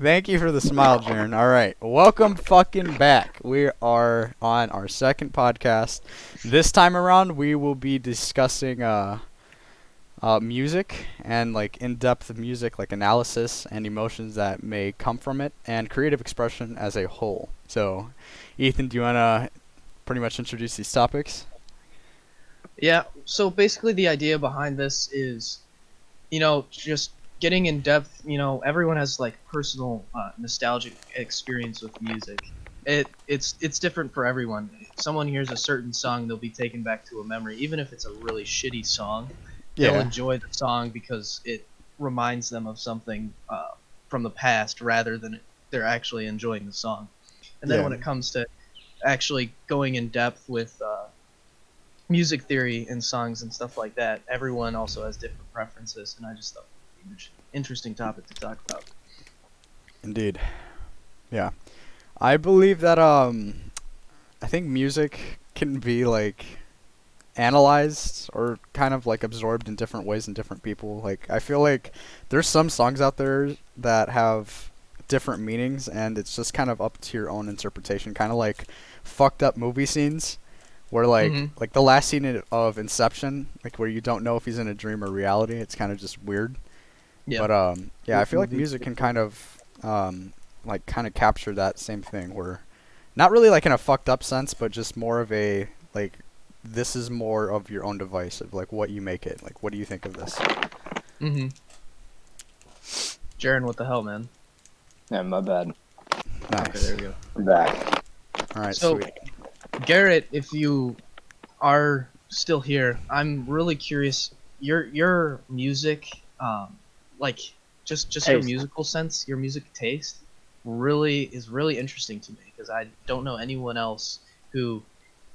Thank you for the smile, Jaren. All right, welcome fucking back. We are on our second podcast. This time around, we will be discussing music and like in-depth music, like analysis and emotions that may come from it, and creative expression as a whole. So, Ethan, do you wanna pretty much introduce these topics? Yeah, so basically the idea behind this is, just getting in depth. Everyone has like personal nostalgic experience with music. It's different for everyone. If someone hears a certain song, they'll be taken back to a memory, even if it's a really shitty song. They'll Yeah. enjoy the song because it reminds them of something from the past rather than they're actually enjoying the song. And then Yeah. when it comes to actually going in depth with music theory and songs and stuff like that, everyone also has different preferences, and I just thought it was an interesting topic to talk about. Indeed. Yeah. I believe that I think music can be like analyzed or kind of like absorbed in different ways in different people. Like I feel like there's some songs out there that have different meanings and it's just kind of up to your own interpretation, kind of like fucked up movie scenes where Hmm. like the last scene of Inception, like where you don't know if he's in a dream or reality. It's kind of just weird. Yeah. But yeah, I What feel like movie? music can kind of like kind of capture that same thing where not really like in a fucked up sense, but just more of a like this is more of your own device of like what you make it. Like what do you think of this? Hmm. Jaren, what the hell, man? Yeah, my bad. Okay, Nice. there we go. I'm back. All right, So, sweet. Garrett, if you are still here, I'm really curious. Your music, like just your Taste. musical sense, your music taste, really is really interesting to me because I don't know anyone else who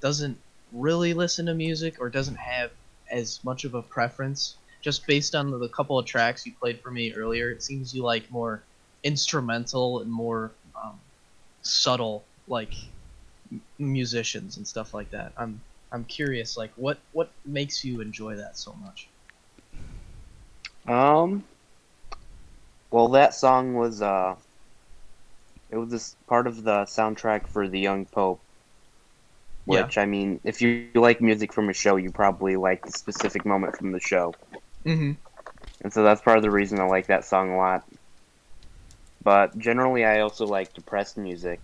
doesn't really listen to music or doesn't have as much of a preference. Just based on the couple of tracks you played for me earlier, it seems you like more instrumental and more subtle, like musicians and stuff like that. I'm curious, like what makes you enjoy that so much? Um, well, that song was it was this part of the soundtrack for The Young Pope, Yeah. which I mean, if you like music from a show, you probably like the specific moment from the show, Mm-hmm. and so that's part of the reason I like that song a lot. But generally, I also like depressed music.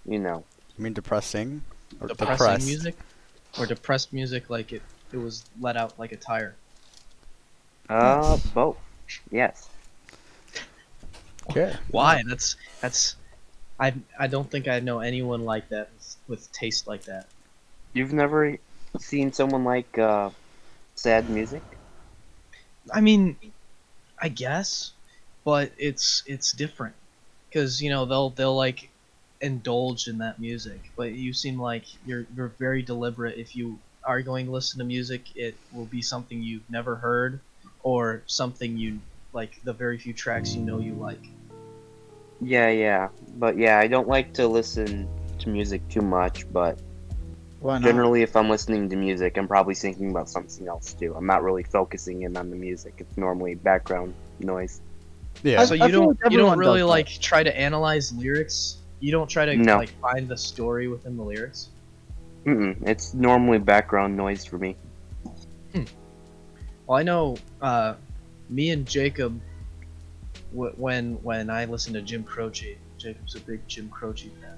You know, You mean depressing or Depressing depressed? music or depressed music, like it was let out like a tire. both. Yes. Okay. Why? That's I don't think I know anyone like that with taste like that. You've never seen someone like sad music? I mean, I guess, but it's different because they'll like indulge in that music, but you seem like you're very deliberate. If you are going to listen to music, it will be something you've never heard or something you like the very few tracks you like. Yeah. But yeah, I don't like to listen to music too much, but Why not? generally, if I'm listening to music, I'm probably thinking about something else too. I'm not really focusing in on the music. It's normally background noise. Yeah. So I you feel don't like you don't everyone really does that. like try to analyze lyrics. You don't try to No. like find the story within the lyrics. It's normally background noise for me. Well, I know me and Jacob when I listen to Jim Croce, Jacob's a big Jim Croce fan.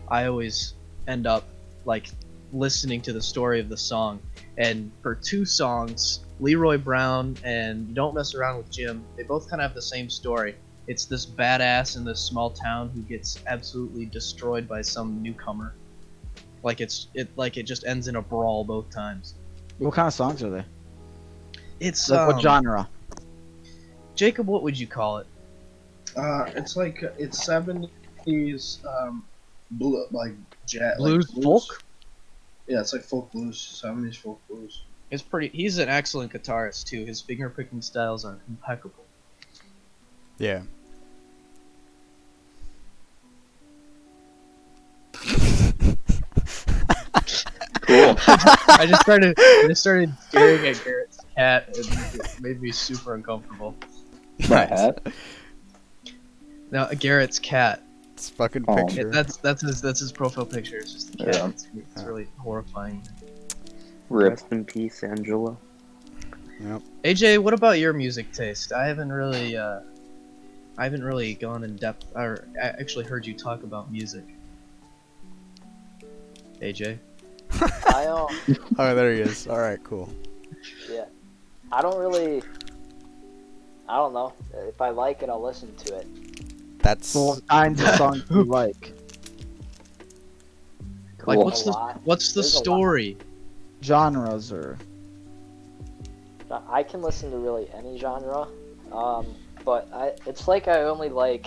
I always end up like listening to the story of the song. And for two songs, Leroy Brown and You Don't Mess Around with Jim, they both kind of have the same story. It's this badass in this small town who gets absolutely destroyed by some newcomer. Like it just ends in a brawl both times. What kind of songs are they? It's Like what genre? Jacob, what would you call it? It's like it's 70s blue, like jazz, Blues like folk? Yeah, it's like folk blues, 70s folk blues. It's pretty. He's an excellent guitarist too. His finger picking styles are impeccable. Yeah. Cool. I just started staring at Garrett's cat, and it made me super uncomfortable. My hat? Now Garrett's cat. It's fucking Oh. picture. That's his profile picture. It's just a cat. Yeah. It's really horrifying. Rip. Rest in peace, Angela. Yep. AJ, what about your music taste? I haven't really gone in depth, or I actually heard you talk about music. AJ. I Oh, there he is. All right, cool. yeah. I don't really. I don't know. If I like it, I'll listen to it. That's So what kinds of songs do you like? Like, Cool. what's A the lot. what's the There's a lot. story? Genres or I can listen to really any genre, but it's like I only like.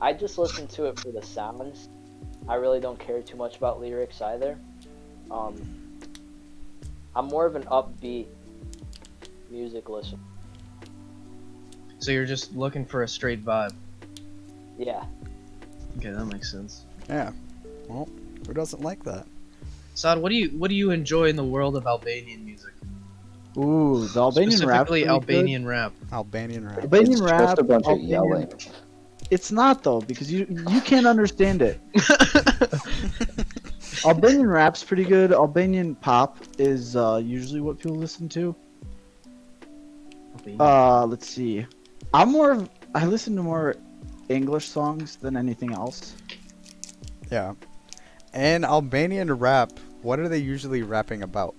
I just listen to it for the sounds. I really don't care too much about lyrics either. I'm more of an upbeat music listener. So you're just looking for a straight vibe. Yeah. Okay, that makes sense. yeah. Well, who doesn't like that? Saad, what do you enjoy in the world of Albanian music? ooh, the Albanian rap. Specifically Albanian rap. Albanian rap. Albanian It's rap. just a bunch of Albanian- yelling. It's not though because you can't understand it. Albanian rap's pretty good. Albanian pop is usually what people listen to. Let's see. I listen to more English songs than anything else. Yeah. And Albanian rap, what are they usually rapping about?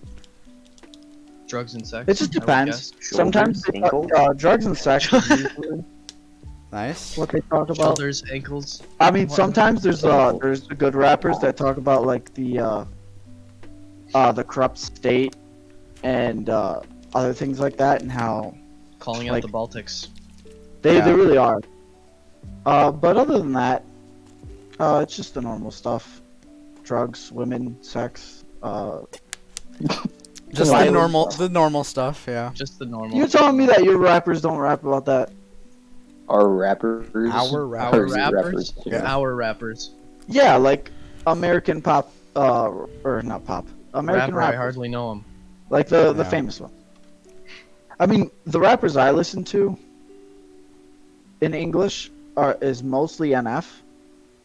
Drugs and sex. It just I would depends. guess. Sometimes they ankles? drugs and sex is usually Nice. what they talk about. Shoulders, ankles. I mean, sometimes there's good rappers that talk about like the corrupt state and other things like that and how Calling out Like- the Baltics. they Yeah. really are. But other than that, it's just the normal stuff: drugs, women, sex. Just Violent the normal stuff, yeah. Just the normal. You're telling me that your rappers don't rap about that? Our rappers. Our rappers. Or is it rappers? too? Yeah. Our rappers. Yeah, like American pop, or not pop, American Rapper, I rappers, hardly know him. like the Yeah. famous one. I mean, the rappers I listen to in English is mostly NF,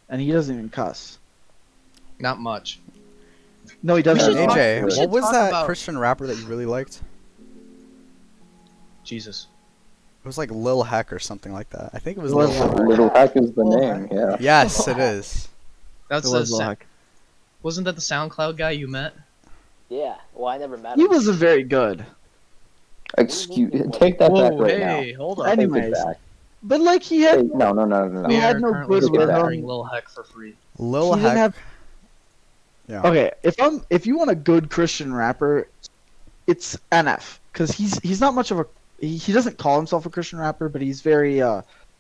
and he doesn't even cuss. Not much. No, he We doesn't. should at all. talk- AJ, we should what was talk that about- Christian rapper that you really liked? Jesus. It was like Lil Heck or something like that. I think it was Lil Lil Heck. Little Hack is the Little name, yeah. Yes, it is. That's It the was Lil Heck. wasn't that the SoundCloud guy you met? Yeah. Well, I never met He him. wasn't very good, Take that back Whoa, right hey, hold I- on. now. Take Anyways. it back. but like he Hey, had, no. We He had are no currently good rhythm. sponsoring Lil Heck for free. Lil he didn't Heck. have. Yeah. Okay, if you want a good Christian rapper, it's NF because he's not much of a he doesn't call himself a Christian rapper, but he's very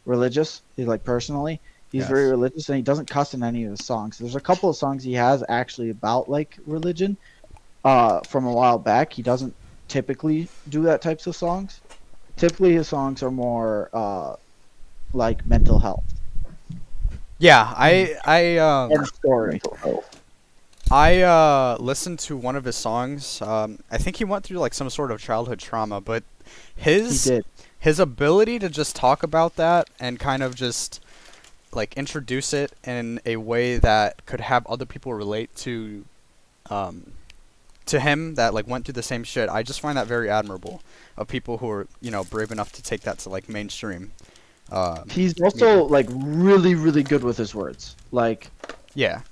religious. He's like personally, he's Yes. very religious and he doesn't cuss in any of his songs. There's a couple of songs he has actually about like religion, from a while back. He doesn't typically do that types of songs. Typically, his songs are more like mental health Yeah, I and story. Mental health. listened to one of his songs. I think he went through like some sort of childhood trauma, but He his did. his ability to just talk about that and kind of just like introduce it in a way that could have other people relate to him that like went through the same shit. I just find that very admirable of people who are, brave enough to take that to like mainstream. He's also like really, really good with his words. Like, Yeah.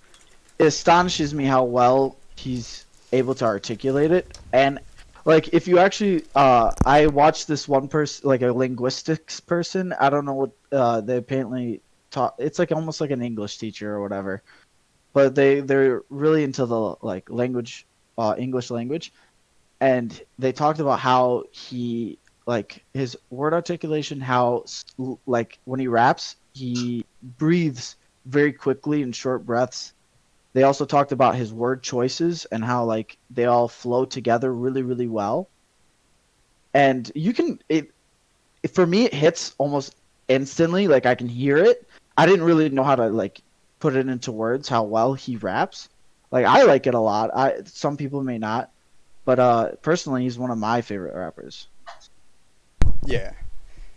it astonishes me how well he's able to articulate it. And like, if you actually, I watched this one person, like a linguistics person. I don't know what they apparently taught. It's like almost like an English teacher or whatever. But they're really into the like language, English language, and they talked about how he like his word articulation, how like when he raps, he breathes very quickly in short breaths. They also talked about his word choices and how like they all flow together really, really well. And for me, it hits almost instantly. Like I can hear it. I didn't really know how to like put it into words how well he raps. Like I like it a lot. Some people may not, but personally, he's one of my favorite rappers. Yeah.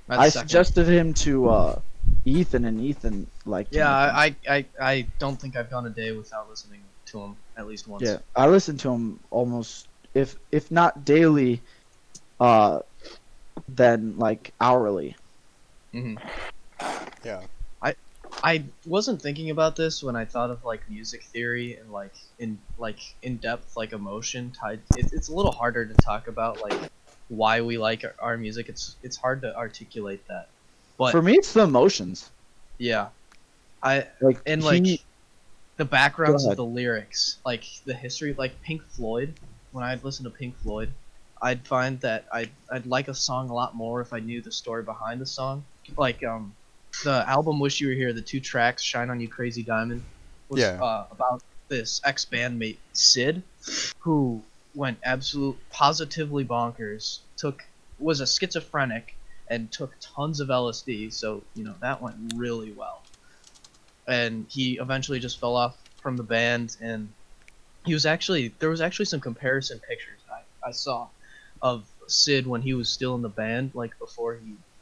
That's I second. suggested him to Ethan, and Ethan liked him. Yeah, I think. I don't think I've gone a day without listening to him at least once. Yeah, I listen to him almost, if not daily, uh, then like hourly. hmm Yeah. I wasn't thinking about this when I thought of like music theory and like in depth like emotion tied. It's a little harder to talk about like why we like our music. It's hard to articulate that, but For me, it's the emotions. yeah, I Like and he, like the go backgrounds of ahead. the lyrics, like the history, like Pink Floyd. When I'd listen to Pink Floyd, I'd find that I'd like a song a lot more if I knew the story behind the song. Like the album "Wish You Were Here," the 2 tracks "Shine on You, Crazy Diamond," was Yeah. about this ex-bandmate Sid, who went absolute positively bonkers. Was a schizophrenic and took tons of LSD, so that went really well, and he eventually just fell off from the band. And there was actually some comparison pictures I saw of Sid when he was still in the band, like before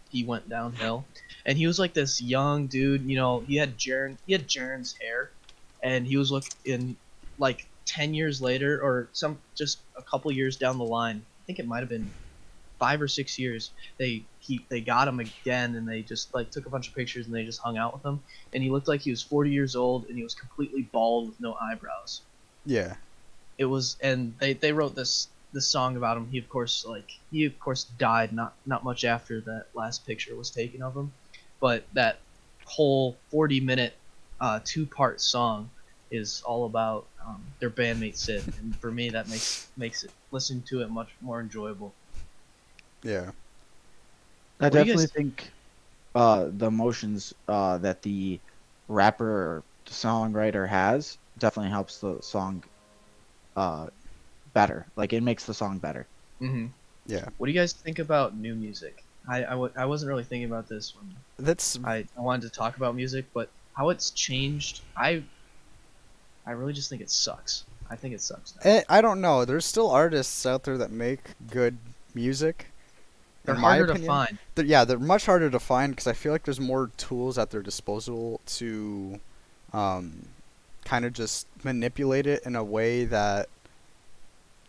he went downhill, and he was like this young dude. He had Jaren's hair, and he was looking like 10 years later, or just a couple years down the line. I think it might have been 5 or 6 years, they got him again, and they just like took a bunch of pictures and they just hung out with him, and he looked like he was 40 years old, and he was completely bald with no eyebrows. Yeah. And they wrote this song about him. He of course died not much after that last picture was taken of him, but that whole 40-minute 2-part song is all about their bandmate Sid, and for me that makes it listening to it much more enjoyable. Yeah. I What do you definitely guys think the emotions that the rapper or songwriter has definitely helps the song uh better. Like it makes the song better. hmm Yeah. What do you guys think about new music? I wasn't really thinking about this when That's I wanted to talk about music, but how it's changed, I really just think it sucks. I think it sucks now. I don't know. There's still artists out there that make good music. They're In my harder to opinion, find. they're much harder to find because I feel like there's more tools at their disposal to, kind of just manipulate it in a way that,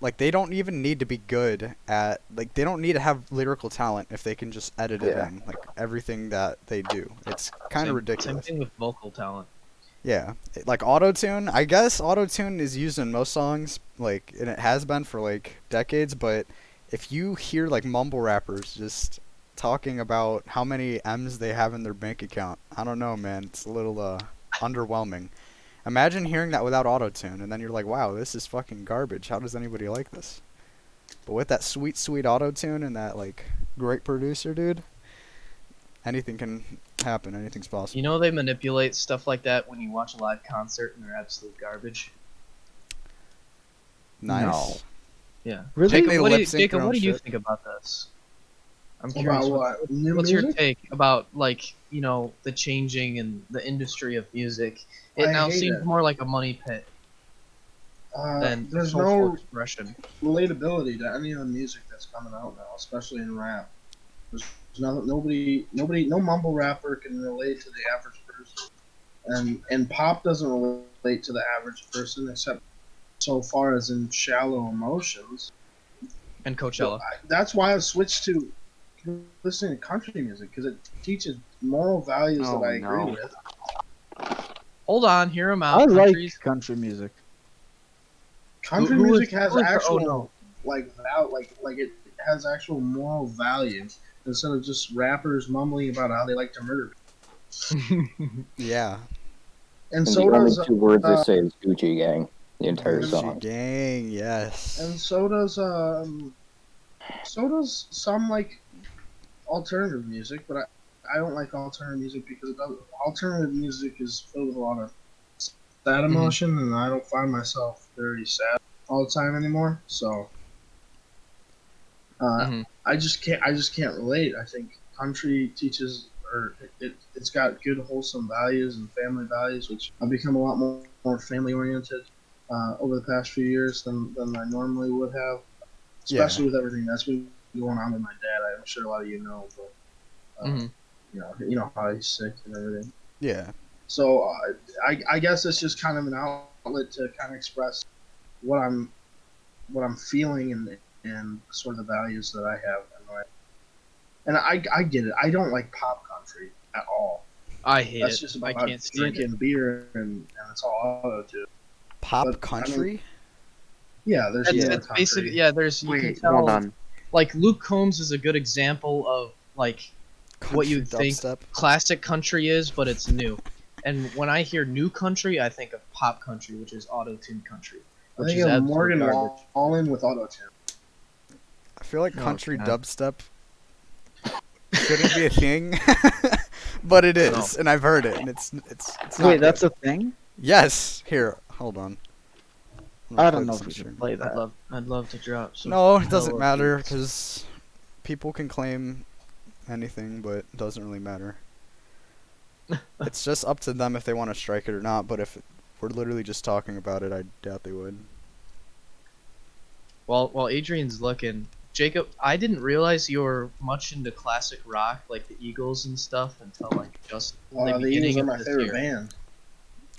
like, they don't even need to be good at, like, they don't need to have lyrical talent if they can just edit it Yeah. in, like everything that they do. It's kind of Same ridiculous. thing with vocal talent. Yeah, like auto-tune. I guess auto-tune is used in most songs, like, and it has been for like decades. But if you hear like mumble rappers just talking about how many M's they have in their bank account, I don't know, man. It's a little underwhelming. Imagine hearing that without auto-tune, and then you're like, wow, this is fucking garbage. How does anybody like this? But with that sweet, sweet auto-tune and that like great producer, dude, anything can happen. Anything's possible. They manipulate stuff like that when you watch a live concert and they're absolute garbage. Nice. No. Yeah. Really? They Jacob, what do you, lip-sync their own what do you shit. think about this? I'm curious. About what? New What's your music? take about like the changing in the industry of music? It I now hate seems it. more like a money pit than a There's soulful no expression. relatability to any of the music that's coming out now, especially in rap. There's nobody, no mumble rapper can relate to the average person, and pop doesn't relate to the average person except so far as in shallow emotions. And So Coachella. that's why I switched to listening to country music because it teaches moral values Oh, that I agree no. with. Hold on, hear him I out. like Countries. country music. Country Who music is- has who is the- actual oh, no. like it has actual moral value instead of just rappers mumbling about how they like to murder. Yeah. And And so the only does 2 words they say is Gucci Gang, the entire Gucci song. Gang, yes. and so does some like alternative music, but I don't like alternative music because alternative music is filled with a lot of sad emotion, and I don't find myself very sad all the time anymore. So Mhm. I just can't relate. I think country teaches or it's got good wholesome values and family values, which I've become a lot more family oriented over the past few years than I normally would have, Yeah. especially with everything that's been going on with my dad. I'm sure a lot of you know, but Mhm. you know how he's sick and everything. Yeah. So I guess it's just kind of an outlet to kind of express what I'm feeling and sort of the values that I have in life. And I get it. I don't like pop country at all. I hate That's it. just I about can't stand drinking it. beer and it's all auto tune. Pop But, I mean, country? Yeah, there's It's, more it's country. basically there's you can Wait, hold tell on. like Luke Combs is a good example of like what Country you think dubstep? classic country is, but it's new. And when I hear new country, I think of pop country, which is auto-tuned country, I which think is of absolute Morgan garbage. Wallen with auto tune. I feel like Oh, country God. dubstep shouldn't be a thing, but it is, and I've heard it, and it's not Wait, good. that's a thing? Yes. Here, hold on. I'm gonna I play don't know this if on we stream. should play that. I'd love to drop some. No, it doesn't hella matter beats. because people can claim anything, but it doesn't really matter. It's just up to them if they want to strike it or not. But if we're literally just talking about it, I doubt they would. While Adrian's looking, Jacob, I didn't realize you were much into classic rock, like the Eagles and stuff, until like just the The Eagles beginning are of my this favorite year. band.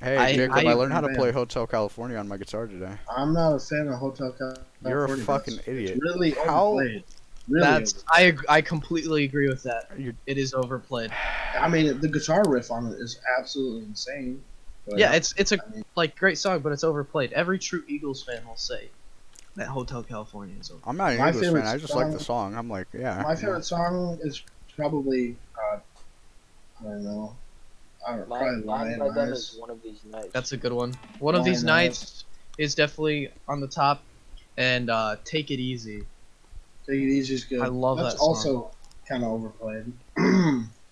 Hey, Jacob, I learned how to Man. play Hotel California on my guitar today. I'm not a fan of Hotel California. You're a fucking It's idiot. really How- overplayed. Really That's I completely agree with that. You're- It is overplayed. I mean, the guitar riff on it is absolutely insane. But Yeah, it's a I mean, like great song, but it's overplayed. Every true Eagles fan will say that Hotel California is overplayed. I'm not an My Eagles fan. favorite I just like the song- song. I'm like, yeah. my favorite song is probably I don't know. Probably Mine Lion by them Eyes. is One of These Nights. That's a good one. One of these Lion nights is definitely on the top, and Take It Easy. Take It Easy is good. I love That's that song. also kind of overplayed.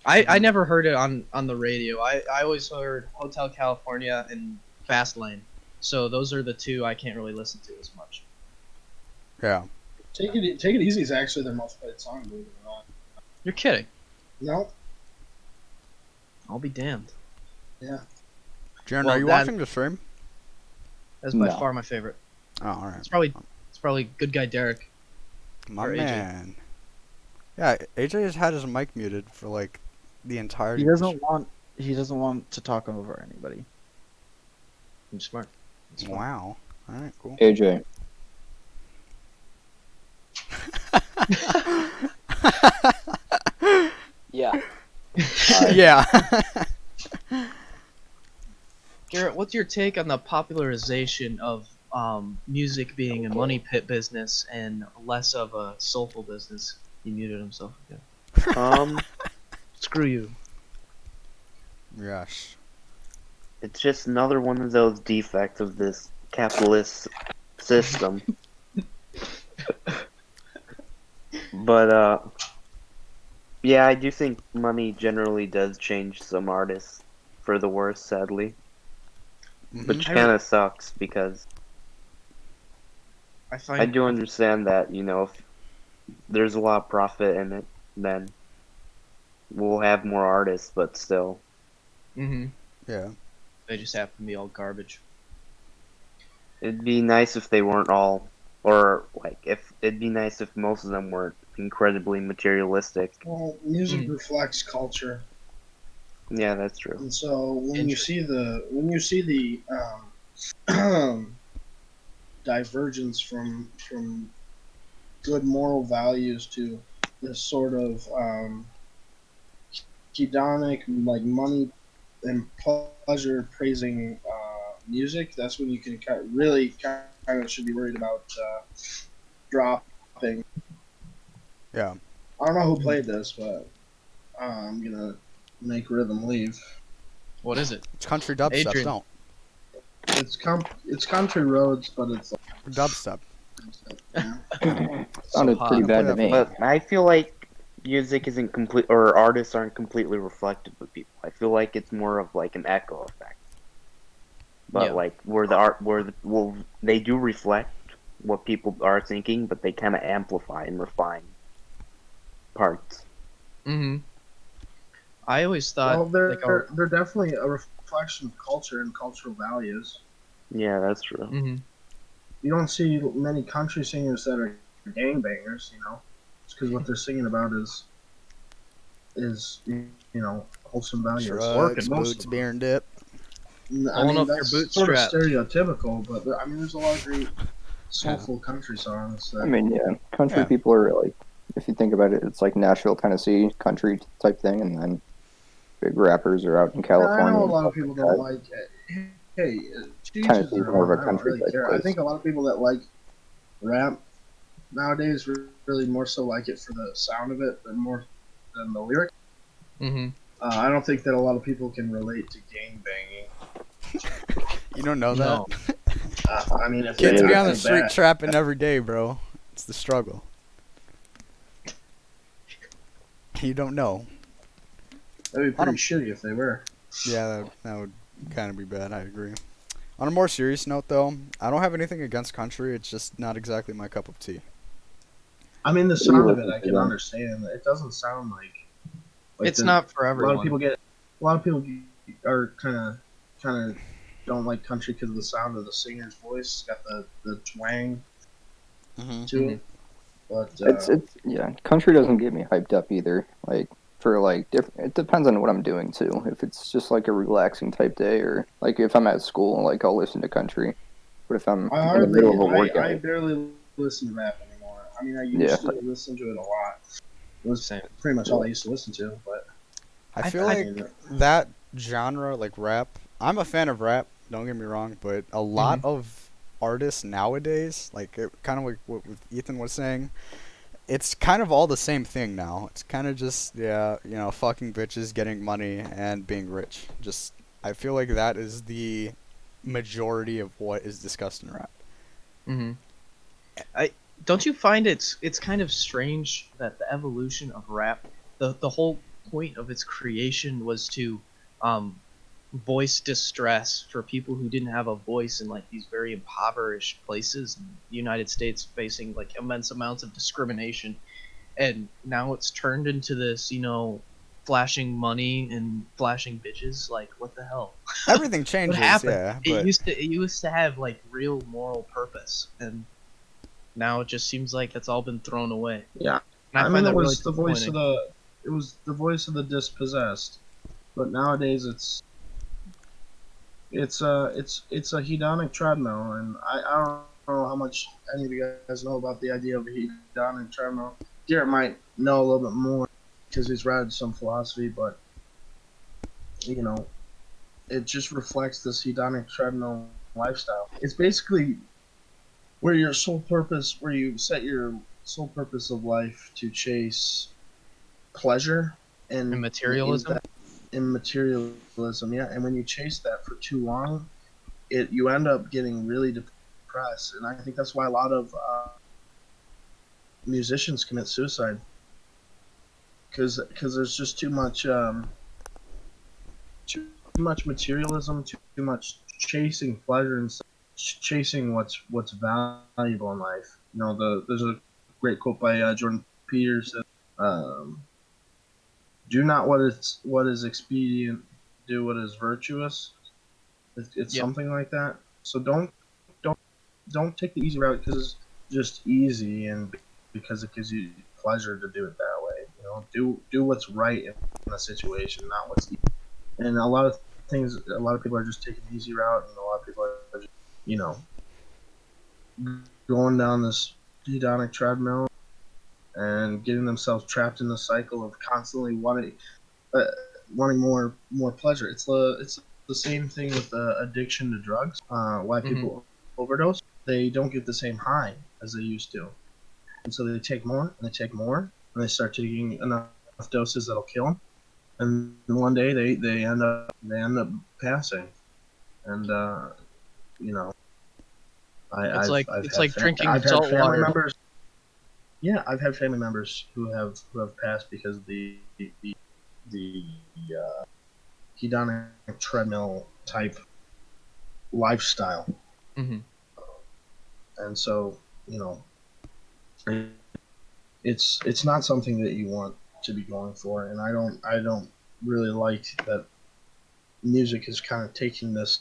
I never heard it on the radio. I always heard Hotel California and Fast Lane. So those are the two I can't really listen to as much. Yeah. Take It Easy is actually their most played song, believe it or not. You're kidding. No, I'll be damned. yeah. Jaron, Well, are you that- watching the stream? That's by No. far my favorite. Oh, all right. It's probably Good Guy Derek. My or AJ. man. Yeah, AJ has had his mic muted for like the entirety. He of the doesn't want to talk over anybody. I'm smart. show. Wow. All right, cool. AJ, Yeah. Yeah. Garrett, what's your take on the popularization of music being a money pit business and less of a soulful business? He muted himself again. Screw you. Yes. It's just another one of those defects of this capitalist system. But yeah, I do think money generally does change some artists for the worse, sadly. Which I kind of sucks because I find I do understand that, you know, if there's a lot of profit in it, then we'll have more artists, but still. hmm Yeah. They just happen to be all garbage. It'd be nice if they weren't all, or like, if it'd be nice if most of them weren't incredibly materialistic. Well, music Mm. reflects culture, Yeah, that's true. and so when you see the divergence from good moral values to this sort of hedonic, like money and pleasure praising music, that's when you can really kind of should be worried about dropping. Yeah. I don't know who played this, but I'm gonna make Rhythm leave. What is it? It's country dubstep. Adrian. Don't. It's country roads, but it's Dubstep. sounded hot. pretty bad to me. But I feel like music isn't complete, or artists aren't completely reflective of people. I feel like it's more of like an echo effect. But Yeah. like well, they do reflect what people are thinking, but they kind of amplify and refine parts. hmm I always thought Well, like they're definitely a reflection of culture and cultural values. Yeah, that's true. hmm You don't see many country singers that are gangbangers, you know. because what they're singing about is wholesome values. Drugs, Most boots, of beer, and dip. them. I Pulling mean, up your that's sort of bootstraps. stereotypical, but I mean, there's a lot of great Yeah. soulful country songs I that. mean, yeah, country Yeah. people are like, if you think about it, it's like Nashville, Tennessee country type thing, and then big rappers are out in Yeah, I know California a and lot of stuff people like don't that. like it. Hey, to each his Tennessee's their more of own. a I don't country really type care. I place. think a lot of people that like rap nowadays really more so like it for the sound of it than the lyric. Mm-hmm. I don't think that a lot of people can relate to gang banging. You don't know No. that? I mean, if Kids they be got on the too street bad, trapping every day, bro. It's the struggle. You don't know. that'd be On pretty a, shitty if they were. yeah, that would kind of be bad. I agree. On a more serious note, though, I don't have anything against country. It's just not exactly my cup of tea. I mean, the What do you sound of it, listen I to can then? understand. It doesn't sound like It's not for a lot of everyone. people get. A lot of people are kind of don't like country because of the sound of the singer's voice. It's got the twang Mm-hmm. to it. But It's yeah, country doesn't get me hyped up either. Like for like different, it depends on what I'm doing too. If it's just like a relaxing type day, or like if I'm at school, like I'll listen to country. But if I'm in the middle of a I workout, barely listen to rap anymore. I mean, I yeah, used to listen to it a lot. It was Same. pretty much all I used to listen to. But I I- feel I- I like mean, that genre, like rap, I'm a fan of rap, don't get me wrong, but a lot of artists nowadays, like kind of like what Ethan was saying, it's kind of all the same thing now. It's kind of just, yeah, fucking bitches, getting money, and being rich. Just, I feel like that is the majority of what is discussed in rap. Mm-hmm. I don't you find it's kind of strange that the evolution of rap, the whole point of its creation was to um, voice distress for people who didn't have a voice in like these very impoverished places in the United States facing like immense amounts of discrimination, and now it's turned into this, flashing money and flashing bitches. Like, what the hell? Everything What changes, happened? yeah, It but used to have like real moral purpose, and now it just seems like that's all been thrown away. yeah, And I I mean, find it that really was the voice disappointing. of the dispossessed. But nowadays, it's a hedonic treadmill, and I don't know how much any of you guys know about the idea of a hedonic treadmill. Garrett might know a little bit more because he's read some philosophy, but you know, it just reflects this hedonic treadmill lifestyle. It's basically where you set your sole purpose of life to chase pleasure And and in materialism. that in materialism, yeah. And when you chase that for too long, you end up getting really depressed, and I think that's why a lot of musicians commit suicide because there's just too much materialism, too much chasing pleasure and chasing what's valuable in life. There's a great quote by Jordan Peterson. Um, Do not what is expedient, do what is virtuous. It's Yep. something like that. So don't don't take the easy route because it's just easy and because it gives you pleasure to do it that way. Do what's right in the situation, not what's easy. And a lot of people are just taking the easy route, and a lot of people are just, you know, going down this hedonic treadmill and getting themselves trapped in the cycle of constantly uh, wanting more pleasure. It's the same thing with addiction to drugs. Why Hmm. people overdose? They don't get the same high as they used to, and so they take more and they take more, and they start taking enough doses that'll kill them. And one day they end up passing. And you know, I, It's I've like I've it's had like drinking I've had salt family water. members. Yeah, I've had family members who have passed because of the hedonic treadmill type lifestyle. Hmm. And so, you know, it's not something that you want to be going for. And I don't really like that music is kind of taking this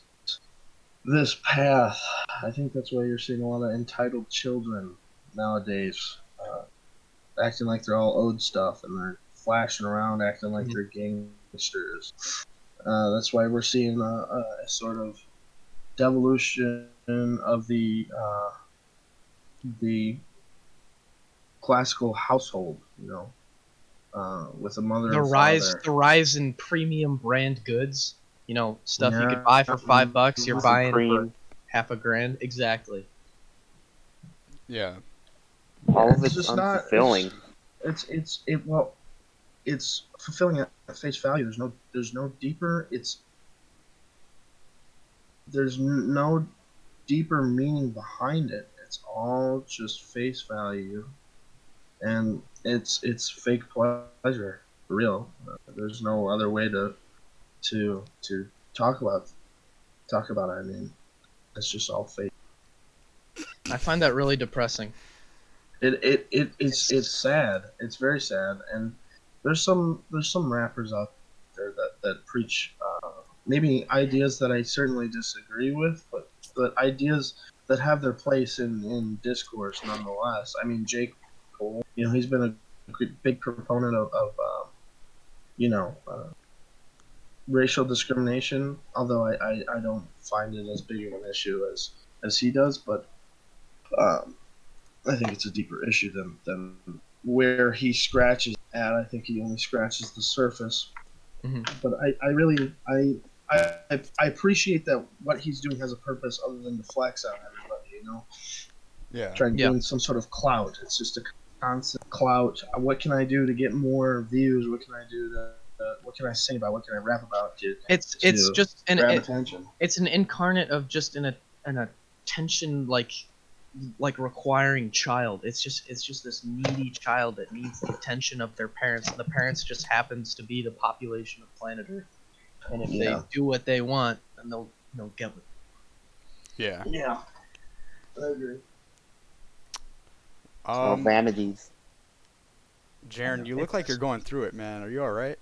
path. I think that's why you're seeing a lot of entitled children nowadays. acting like they're all owed stuff, and they're flashing around, acting like Mhm. they're gangsters. That's why we're seeing a sort of devolution of the classical household. With a mother The and rise father. the rise in premium brand goods, stuff you could Yeah. buy for $5, you're buying for Supreme. half a grand. Exactly. Yeah. All of It's it's just not. unfulfilling. It's fulfilling at face value. There's no deeper. There's no deeper meaning behind it. It's all just face value, and it's fake pleasure for real. There's no other way to talk about it. I mean, it's just all fake. I find that really depressing. It's sad. It's very sad, and there's some rappers out there that preach maybe ideas that I certainly disagree with, but ideas that have their place in discourse nonetheless. I mean, J. Cole, he's been a big proponent of you know uh, racial discrimination, although I don't find it as big of an issue as he does, but um, I think it's a deeper issue than where he scratches at. I think he only scratches the surface. Hmm. But I really I appreciate that what he's doing has a purpose other than to flex on everybody. Yeah. Trying to Yeah. gain some sort of clout. It's just a constant clout. What can I do to get more views? What can I do to what can I sing about? What can I rap about It's to just grab attention? it's an incarnate of just an attention like requiring child. It's just this needy child that needs the attention of their parents, and the parents just happens to be the population of planet Earth. And if they Yeah. do what they want, then they'll get it. Yeah. Yeah. I agree. It's all Um, vanities. Jaren, you look like you're going through it, man. Are you all right?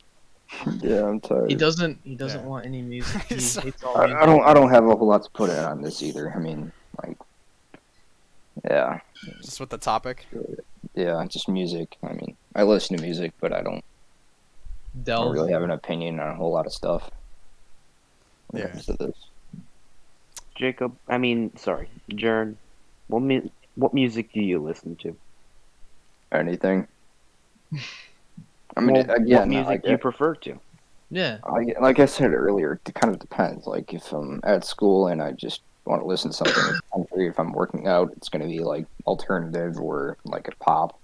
Yeah, I'm tired. He doesn't Yeah. want any music. He So- hates all I, music. I don't have a whole lot to put in on this either. I mean, like, yeah, Just with the topic. just music. I mean, I listen to music, but I don't Delve. really have an opinion on a whole lot of stuff when it Yeah. comes to this. Jacob, sorry, Jern, what music do you listen to? Anything. I mean, Well, again, what music do you prefer to? Yeah. like I said earlier, it kind of depends. Like, if I'm at school and I just want to listen to something that's country, if I'm working out, it's going to be like alternative or like a pop.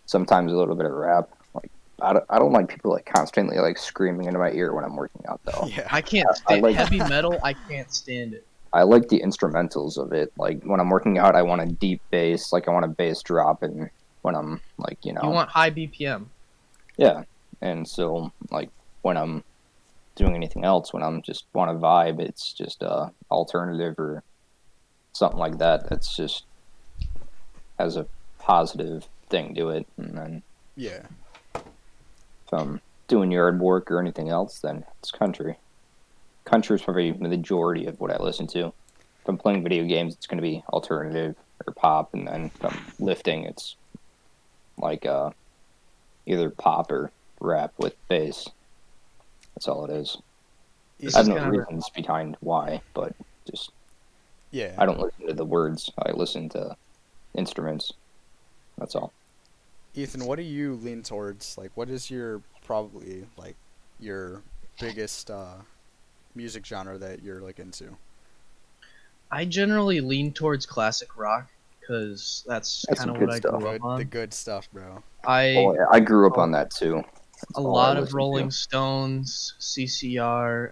Sometimes a little bit of rap. Like, I don't like people like constantly like screaming into my ear when I'm working out though. Yeah. I can't I stand like- heavy metal. I can't stand it. I like the instrumentals of it. Like, when I'm working out, I want a deep bass. Like, I want a bass drop, and when I'm like, You want high BPM. yeah. And so, like, when I'm doing anything else, when I'm just want to vibe, it's just alternative or something like that. That's just has a positive thing to it. And then Yeah. if I'm doing yard work or anything else, then it's country. Country is probably the majority of what I listen to. If I'm playing video games, it's going to be alternative or pop, and then if I'm lifting, it's like either pop or rap with bass. That's all it is. This I is have no kind of reasons behind why, but just Yeah. I don't listen to the words. I listen to instruments. That's all. Ethan, what do you lean towards? Like, what is your probably like your biggest music genre that you're like into? I generally lean towards classic rock because that's That's kind of some good what I stuff. grew up The on. good stuff, bro. Oh, yeah, I grew up on that too. That's A all I lot of listened to. Rolling Stones, CCR.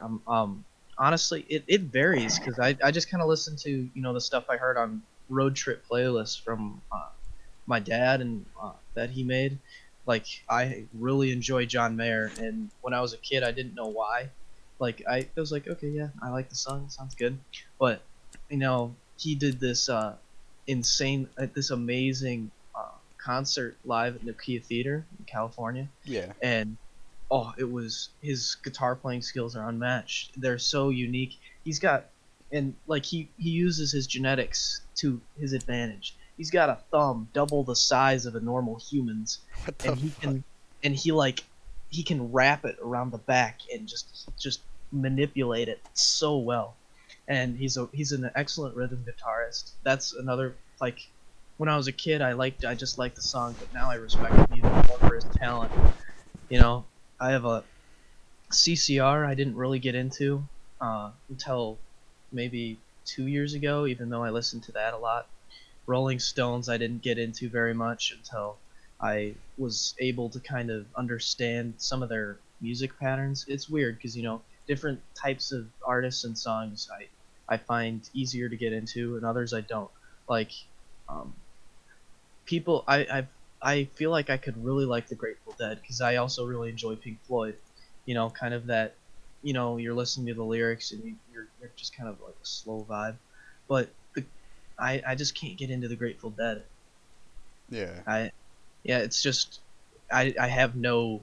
Honestly, it varies because I just kind of listen to the stuff I heard on road trip playlists from my dad and that he made. Like, I really enjoy John Mayer, and when I was a kid, I didn't know why. Like, I was like, okay, yeah, I like the song, sounds good, but he did this this amazing concert live at Nokia Theater in California, Yeah. and his guitar playing skills are unmatched. They're so unique. He's got, and like he uses his genetics to his advantage. he's got a thumb double the size of a normal human's, What the and he fuck? can and he can wrap it around the back and just manipulate it so well. And he's an excellent rhythm guitarist. That's another, like, when I was a kid I just liked the song, but now I respect him even more for his talent. You know, I have a CCR I didn't really get into until maybe 2 years ago, even though I listened to that a lot. Rolling Stones I didn't get into very much until I was able to kind of understand some of their music patterns. It's weird because, different types of artists and songs I find easier to get into, and others I don't. Like, um, people I feel like I could really like the Grateful Dead because I also really enjoy Pink Floyd. Kind of that. You're listening to the lyrics and you're just kind of like a slow vibe, but I just can't get into the Grateful Dead. Yeah. Yeah, it's just I have no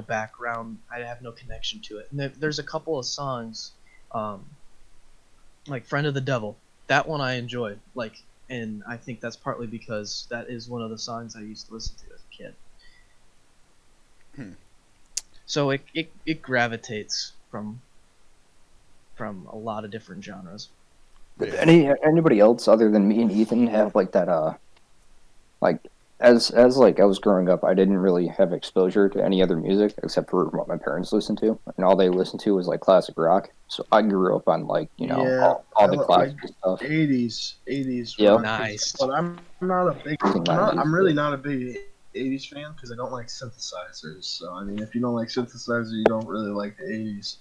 background. I have no connection to it. And there's a couple of songs, um, like Friend of the Devil. That one I enjoyed. Like, and I think that's partly because that is one of the songs I used to listen to as a kid. Hmm. So it gravitates from a lot of different genres. Did Yeah. anybody else other than me and Ethan have like that like as like I was growing up, I didn't really have exposure to any other music except for what my parents listened to, and all they listened to was like classic rock. So I grew up on like Yeah, all I the like classical stuff. 80s Yep. rock, Nice. but I'm not a big, Using I'm 90s. really not a big 80s fan because I don't like synthesizers. So I mean, if you don't like synthesizers, you don't really like the 80s.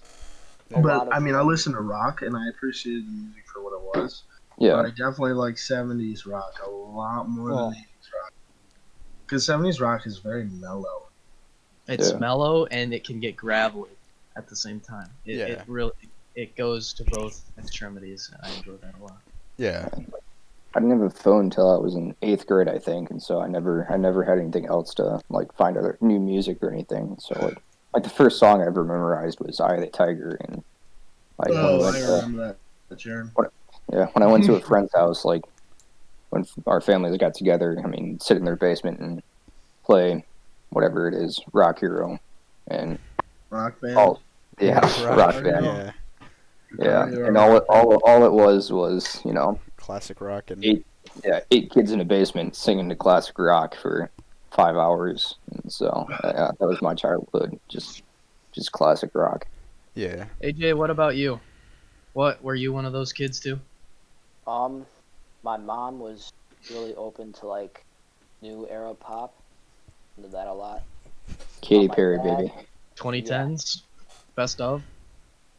A But lot of I mean, I listen to rock and I appreciated the music for what it was. But Yeah. I definitely like 70s rock a lot more Well, than 80s rock because 70s rock is very mellow. it's Yeah. mellow and it can get gravelly at the same time. It Yeah. really it goes to both extremities, and I enjoy that a lot. Yeah. I didn't have a phone until I was in 8th grade, I think, and so I never had anything else to like find other new music or anything. So like the first song I ever memorized was "Eye of the Tiger," and like when we Oh, went I to remember that, Jaron. when I went to a friend's house, like when our families got together, I mean, sit in their basement and play whatever it is, Rock Hero, and Rock band. all yeah, Rock. Rock Band, Yeah. yeah, Guitar Hero and Rock Band. all it was Classic rock and 8 kids in a basement singing the classic rock for 5 hours, and so that was my childhood, just classic rock. yeah. AJ, what about you? What were you one of those kids too? My mom was really open to like new era pop. Into that a lot. Katy My Perry, dad, baby. 2010s, best of.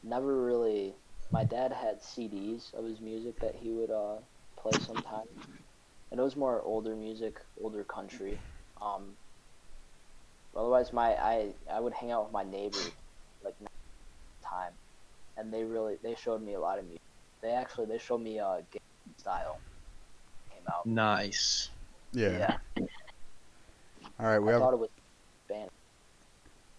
never really. My dad had CDs of his music that he would play sometimes, and it was more older music, older country. Um, Otherwise, I would hang out with my neighbors like time, and they showed me a lot of music. They showed me Game Style came out. Nice. Yeah. Yeah, All right. I thought it was band.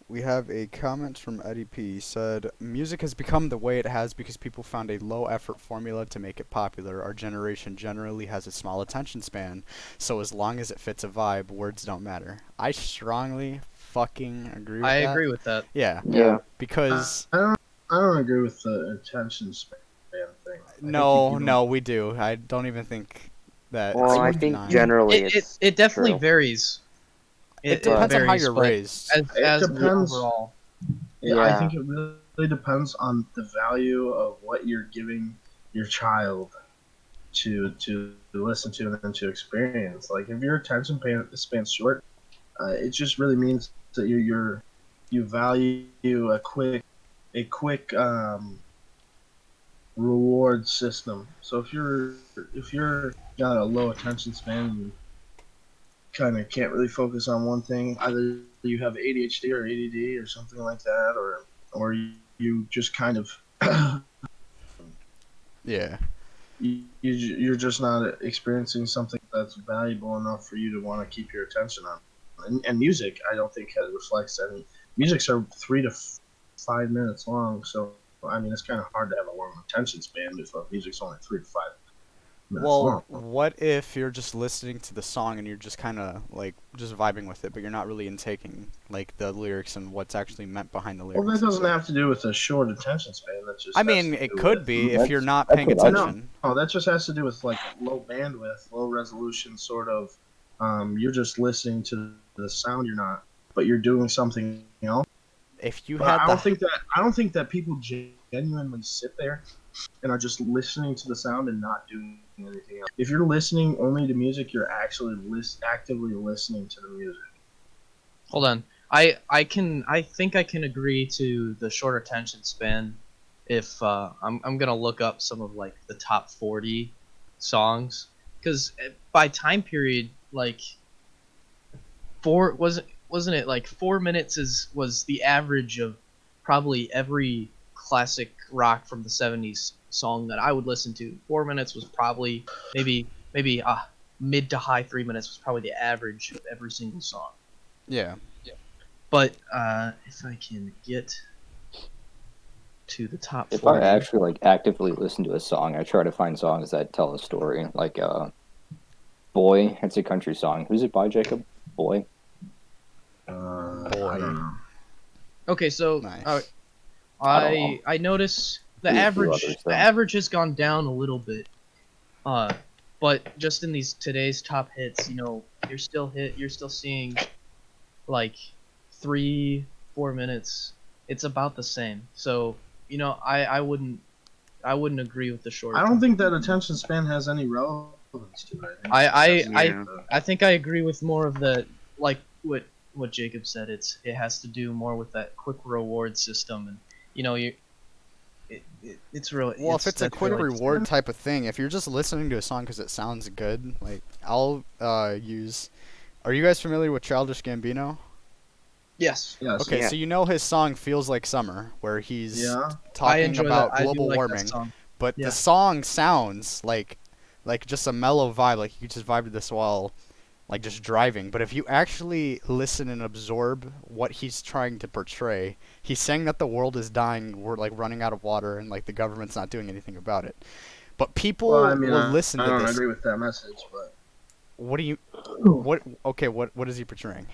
We have a comment from Eddie P. He said, "Music has become the way it has because people found a low-effort formula to make it popular. Our generation generally has a small attention span, so as long as it fits a vibe, words don't matter." I strongly fucking agree with I that. agree with that. Yeah, Yeah, because I don't agree with the attention span thing. I think no, you no, we do. I don't even think that Well, it's I worth think denying. generally It it's it definitely true. varies. It depends on how varies, you're but raised. as It as depends. overall, Yeah, I Yeah. think it really depends on the value of what you're giving your child to listen to and to experience. Like if your span's short, it just really means that you value a quick reward system. So if you're got a low attention span and you kind of can't really focus on one thing, either you have ADHD or ADD or something like that, or you just kind of Yeah, you're just not experiencing something that's valuable enough for you to want to keep your attention on. And music, I don't think reflects any. Musics are 3 to 5 minutes long, so I mean it's kind of hard to have a long attention span if music's only 3 to 5 That's Well, normal. what if you're just listening to the song and you're just kind of like just vibing with it, but you're not really intaking like the lyrics and what's actually meant behind the Well, lyrics? that doesn't have to do with a short attention span. That just I has mean, to it do could with be if you're not That's paying what I do. attention. no, that just has to do with like low bandwidth, low resolution, sort of. You're just listening to the sound. You're not, but you're doing something else. If you But had the I don't think that people genuinely sit there and are just listening to the sound and not doing anything else. If you're listening only to music, you're actually actively listening to the music. Hold on. I think I can agree to the short attention span if I'm gonna look up some of like the top 40 songs because by time period like wasn't it like 4 minutes was the average of probably every classic rock from the 70s song that I would listen to. 4 minutes was probably maybe mid to high 3 minutes was probably the average of every single song. yeah. But if I can get to the top If I 40. actually like actively listen to a song, I try to find songs that tell a story. Like Boy, it's a country song. Who's it by, Jacob? Boy. I Boy. don't know. Okay, so Nice. I notice the There's a few average others, the though. average has gone down a little bit. But just in these today's top hits, you're still seeing like 3-4 minutes. It's about the same. So, I wouldn't agree with the short. I don't think that attention span has any relevance to it. I Yeah. think I agree with more of the like what Jacob said. It has to do more with that quick reward system, and it's really Well, if it's a that's quick really- reward type of thing, if you're just listening to a song because it sounds good, like I'll use. Are you guys familiar with Childish Gambino? Yes. Yes. Okay, Yeah. so you know his song "Feels Like Summer," where he's Yeah. I talking enjoy about that. I do global like warming, that song. but Yeah. the song sounds like just a mellow vibe, like you could just vibe to this while like just driving. But if you actually listen and absorb what he's trying to portray, he's saying that the world is dying, we're like running out of water, and like the government's not doing anything about it. But people Well, I mean, will listen I to don't this. agree with that message, but What do you? What? Okay, what is he portraying?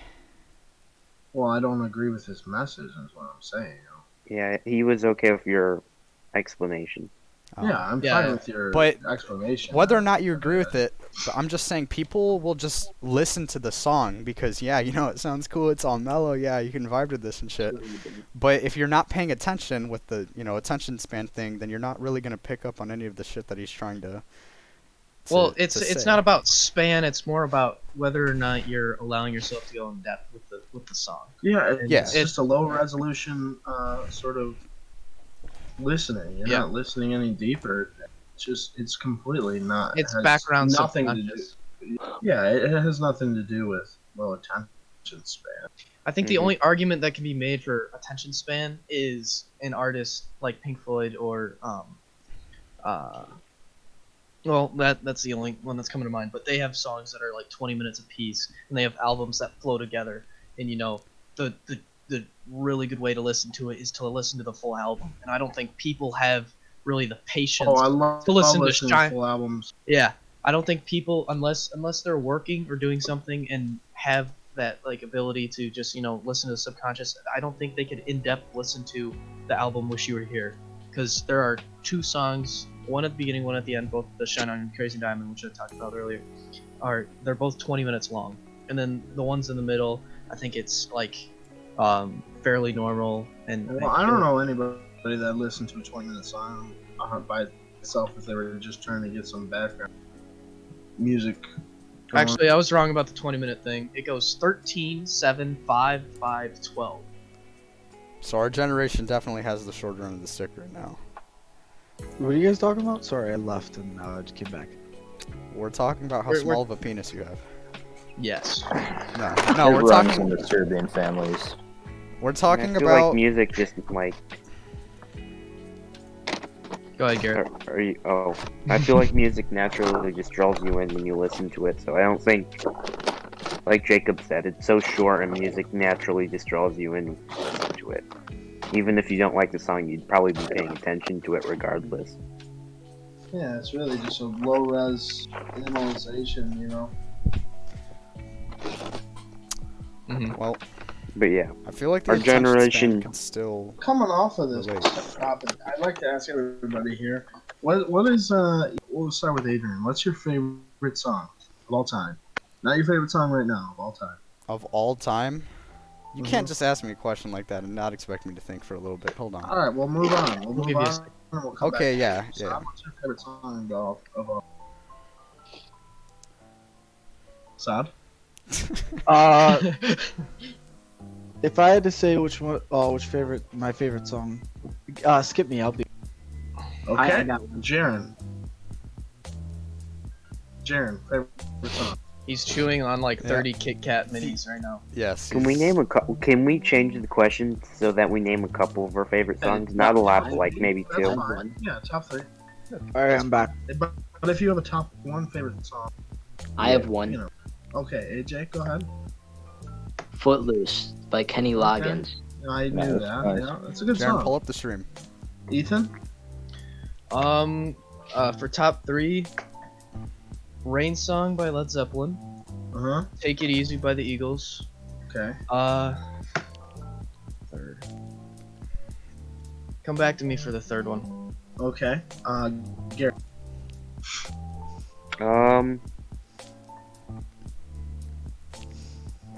well, I don't agree with his message. Is what I'm saying. Yeah, he was okay with your explanation. Yeah, I'm Yeah. fine with your But explanation. Whether or not you agree with it, but I'm just saying people will just listen to the song because it sounds cool, it's all mellow, yeah, you can vibe to this and shit. But if you're not paying attention with the, attention span thing, then you're not really going to pick up on any of the shit that he's trying to Well, to it's say. not about span. It's more about whether or not you're allowing yourself to go in depth with the song. Yeah, Yeah. it's just a low resolution sort of listening. You're Yeah. not listening any deeper. It's completely not. It's it has background nothing to subconscious. do. Yeah, it has nothing to do with low attention span. I think the Mhm. only argument that can be made for attention span is an artist like Pink Floyd or well, that's the only one that's coming to mind. But they have songs that are like 20 minutes apiece, and they have albums that flow together. And the really good way to listen to it is to listen to the full album. And I don't think people have really the patience. Oh, I love To listen to listening Shine- full albums. Yeah, I don't think people unless they're working or doing something and have that like ability to just listen to the subconscious. I don't think they could in depth listen to the album "Wish You Were Here" because there are two songs, one at the beginning, one at the end, both the "Shine On" and "Crazy Diamond," which I talked about earlier. They're both 20 minutes long, and then the ones in the middle, I think it's like fairly normal. And Well, I don't know anybody that listened to a 20-minute song by itself if they were just trying to get some background music. going. Actually, I was wrong about the 20-minute thing. It goes 13, 7, 5, 5, 12. So our generation definitely has the shorter end of the stick right now. What are you guys talking about? Sorry, I left and just came back. We're talking about how We're- small of a penis you have. Yes. No, It we're runs talking in the Serbian families. we're I talking feel about like music just like Go ahead, Garrett. I feel like music naturally just draws you in when you listen to it. So I don't think, like Jacob said, it's so short and music naturally just draws you in when you listen to it. Even if you don't like the song, you'd probably be paying attention to it regardless. Yeah, it's really just a low res analyzation, you know. Well, But yeah, I feel like the Our attention generation- span can still. Coming off of this Relate. topic, I'd like to ask everybody here, what is we'll start with Adrian. What's your favorite song of all time? Not your favorite song right now, of all time. Of all time? You Mhm. can't just ask me a question like that and not expect me to think for a little bit. Hold on. All right, we'll move on. We'll We'll move give you a on. second. And we'll come Okay, back. yeah, So, yeah. what's your favorite song of all? Sad. If I had to say which one, my favorite song, skip me. I'll be. Okay. I got one. Jaren, favorite song. He's chewing on like Yeah. 30 Kit Kat minis right now. Yes. can we he's- name a couple? Can we change the question so that we name a couple of our favorite songs? Not a lot, but like maybe That's two. fine. One. Yeah, top 3. All right, I'm back. But if you have a top 1 favorite song, I have one. you know. Okay, AJ, go ahead. Footloose by Kenny Loggins. I Nice, knew that. nice. Yeah, that's a good Jaren, pull song. up the stream. Ethan. For top 3, Rain Song by Led Zeppelin, Uh huh. Take It Easy by the Eagles, Okay. third. Come back to me for the third one. Okay. Garrett.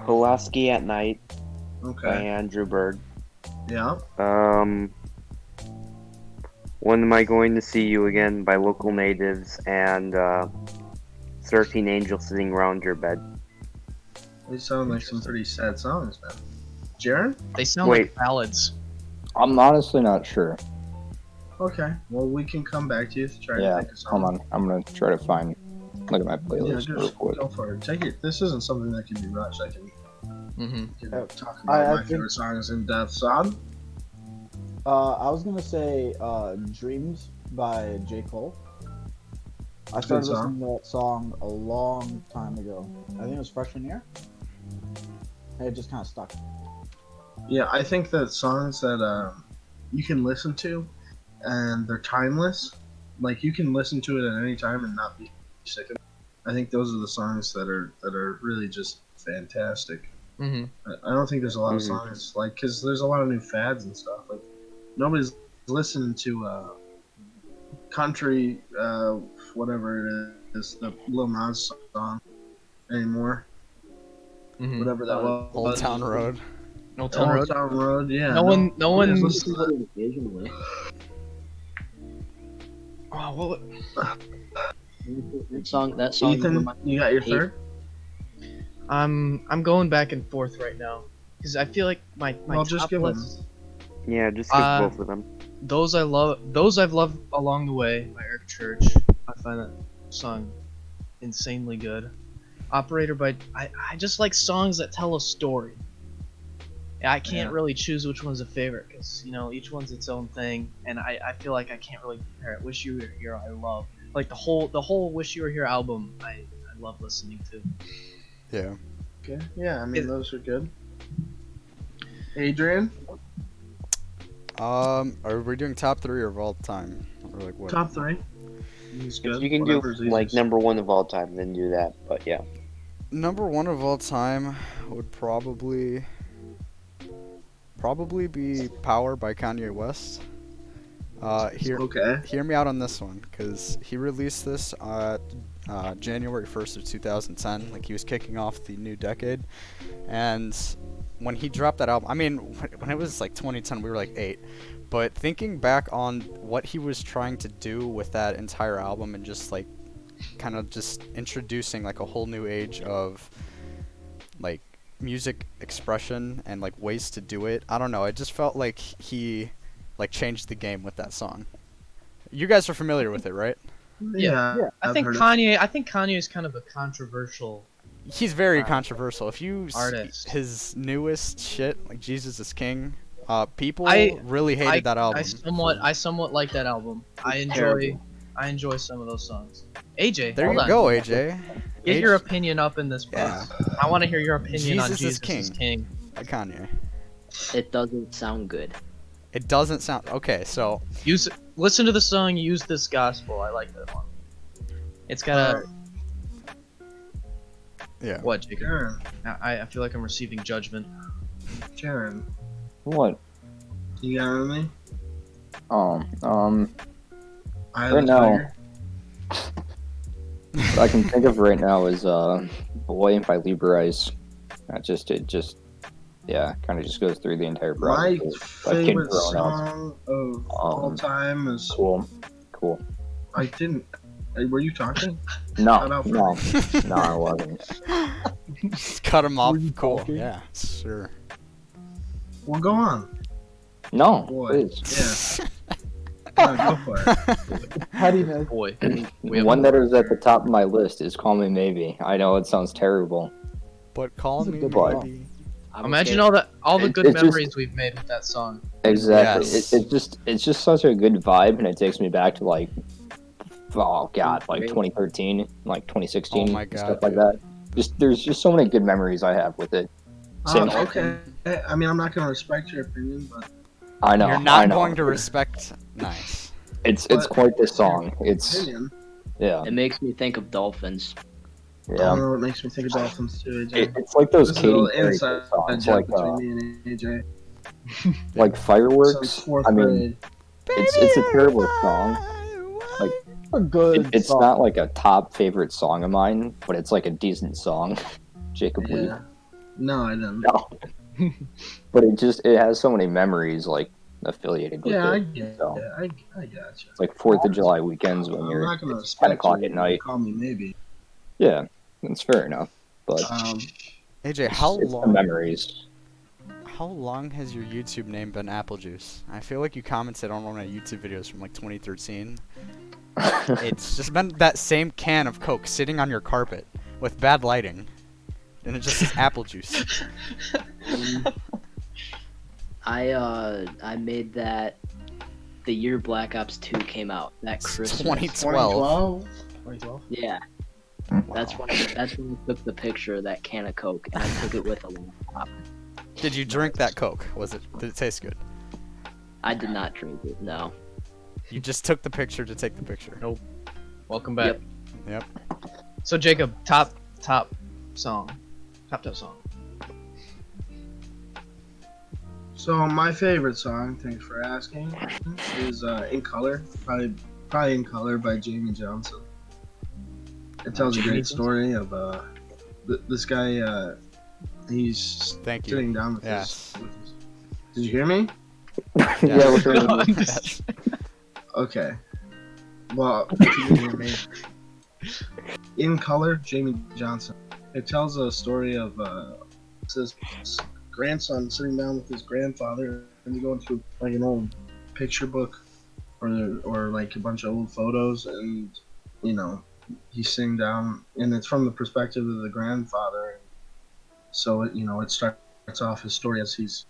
Pulaski at Night by Okay. Andrew Bird. Yeah. When Am I Going to See You Again by Local Natives and 13 Angels Sitting Around Your Bed. These sound like some pretty sad songs, man. Jaren? They sound Wait. like ballads. I'm honestly not sure. Okay. Well, we can come back to you to try to Yeah, think of song. hold on. I'm gonna try to look at my Yeah, playlist real just quick. go for it. Take it. This isn't something that can be rushed. I can, Mm-hmm. talk I about my think- favorite songs in depth. Son? I was gonna say "Dreams" by J. Cole. I started song. listening to that song a long time ago. I think it was freshman year. And it just kind of stuck. Yeah, I think that songs that you can listen to and they're timeless. Like you can listen to it at any time and not be sick of it. I think those are the songs that are really just fantastic. Mm-hmm. I don't think there's a lot of Mhm. songs like because there's a lot of new fads and stuff. Like nobody's listening to country, whatever it is, the Lil Nas song anymore. Mm-hmm. Whatever that was. Old Town Road. Old Town Old Road. Town Road. Yeah. No one. nobody's listening to that. Occasionally. Oh, what? That song. Ethan, reminds me you got your of third? I'm going back and forth right now because I feel like my Well, just top give them. list. Yeah, just give Uh, both of them. Those I've loved along the way by Eric Church. I find that song insanely good. Operator by I just like songs that tell a story. I can't Yeah. really choose which one's a favorite because each one's its own thing, and I feel like I can't really compare it. Wish You Were Here, I love like the whole Wish You Were Here album. I love listening to. Yeah. Okay. Yeah, I mean Is- those are good. Adrian, Are we doing top 3 or of all time? Or like what? top 3. He's good. If you can Whatever's do like easiest. number 1 of all time, then do that. But yeah. Number 1 of all time would probably be Power by Kanye West. Okay. Hear me out on this one, because he released this January 1st of 2010, like he was kicking off the new decade, and when he dropped that album, I mean, when it was like 2010, we were like 8, but thinking back on what he was trying to do with that entire album and just like kind of just introducing like a whole new age of like music expression and like ways to do it, I don't know, it just felt like he like changed the game with that song. You guys are familiar with it, right? Yeah. I I've think heard it. Kanye is kind of a controversial. He's very Wow. controversial. If you Artist. his newest shit, like Jesus is King, people I- really hated that album. I somewhat like that album. terrible. I enjoy some of those songs. AJ, There hold you on. go, AJ. Get your opinion up in this Yeah. place. I want to hear your opinion on Jesus is Jesus is King. Kanye. It doesn't sound good. It doesn't sound okay. So Listen to the song "Use This Gospel." I like that one. It's got a yeah. what, Jacob? Karen, I feel like I'm receiving judgment. Karen, What? you got anything? I Right now, Tiger? what I can think of right now is "Boy" by Lieber Ice. Yeah, kind of just goes through the entire My process. Like kid favorite growing up. song of all time is. Cool. I didn't. Were you talking? No, Shout out for no, me. no, I wasn't. Just cut him off. Were you Cool. talking? Yeah. Sure. Well, go on. No, Boy. please. Yeah. No, go for it. How do you know? Boy, One that is at the top of my list is "Call Me Maybe." I know it sounds terrible. But call It's a me good maybe. imagine all the It- good it's just- memories we've made with that song. Exactly. Yes. It's just such a good vibe, and it takes me back to like, oh god, like 2013, like 2016, Oh my and God, stuff like dude. that. There's just so many good memories I have with it. Same. Okay. I mean, I'm not gonna respect your opinion, but I know. You're I not know. going to respect. Nice. It's But- quite the song. It's opinion. yeah, It makes me think of dolphins. I yeah. don't know what makes me think of Dolphins too, AJ. It's like those This is a Katy little Perry inside songs, joke like between me and AJ. like fireworks. Since fourth I mean, grade. it's a terrible song. Like A good it's song. not like a top favorite song of mine, but it's like a decent song. Jacob Lee. Yeah. No, I didn't. No. But it has so many memories like affiliated with Yeah, I it. get So it. I gotcha. it's like 4th of July weekends when I'm you're not gonna it's respect 10 o'clock you at when you night. Call me maybe. Yeah, that's fair enough. But AJ, how it's the long? memories. How long has your YouTube name been Apple Juice? I feel like you commented on one of my YouTube videos from like 2013. It's just been that same can of Coke sitting on your carpet with bad lighting, and it just says Apple Juice. I made that the year Black Ops 2 came out. That Christmas. 2012. 2012? Yeah. That's when I took the picture of that can of Coke, and I took it with a laptop. Did you drink that Coke? Did it taste good? I did not drink it. No. You just took the picture to take the picture. Nope. Welcome back. Yep. So Jacob, top song, top song. So my favorite song, thanks for asking, is "In Color." Probably "In Color" by Jamie Johnson. It tells a great story of this guy. He's Thank you. sitting down with Yes. his. Did you hear me? Yeah, we're doing I'm Yes. Okay. Well, if you didn't hear me. "In Color," Jamie Johnson. It tells a story of his grandson sitting down with his grandfather, and they go into like an old picture book, or like a bunch of old photos, and he's sitting down, and it's from the perspective of the grandfather. So it starts off his story as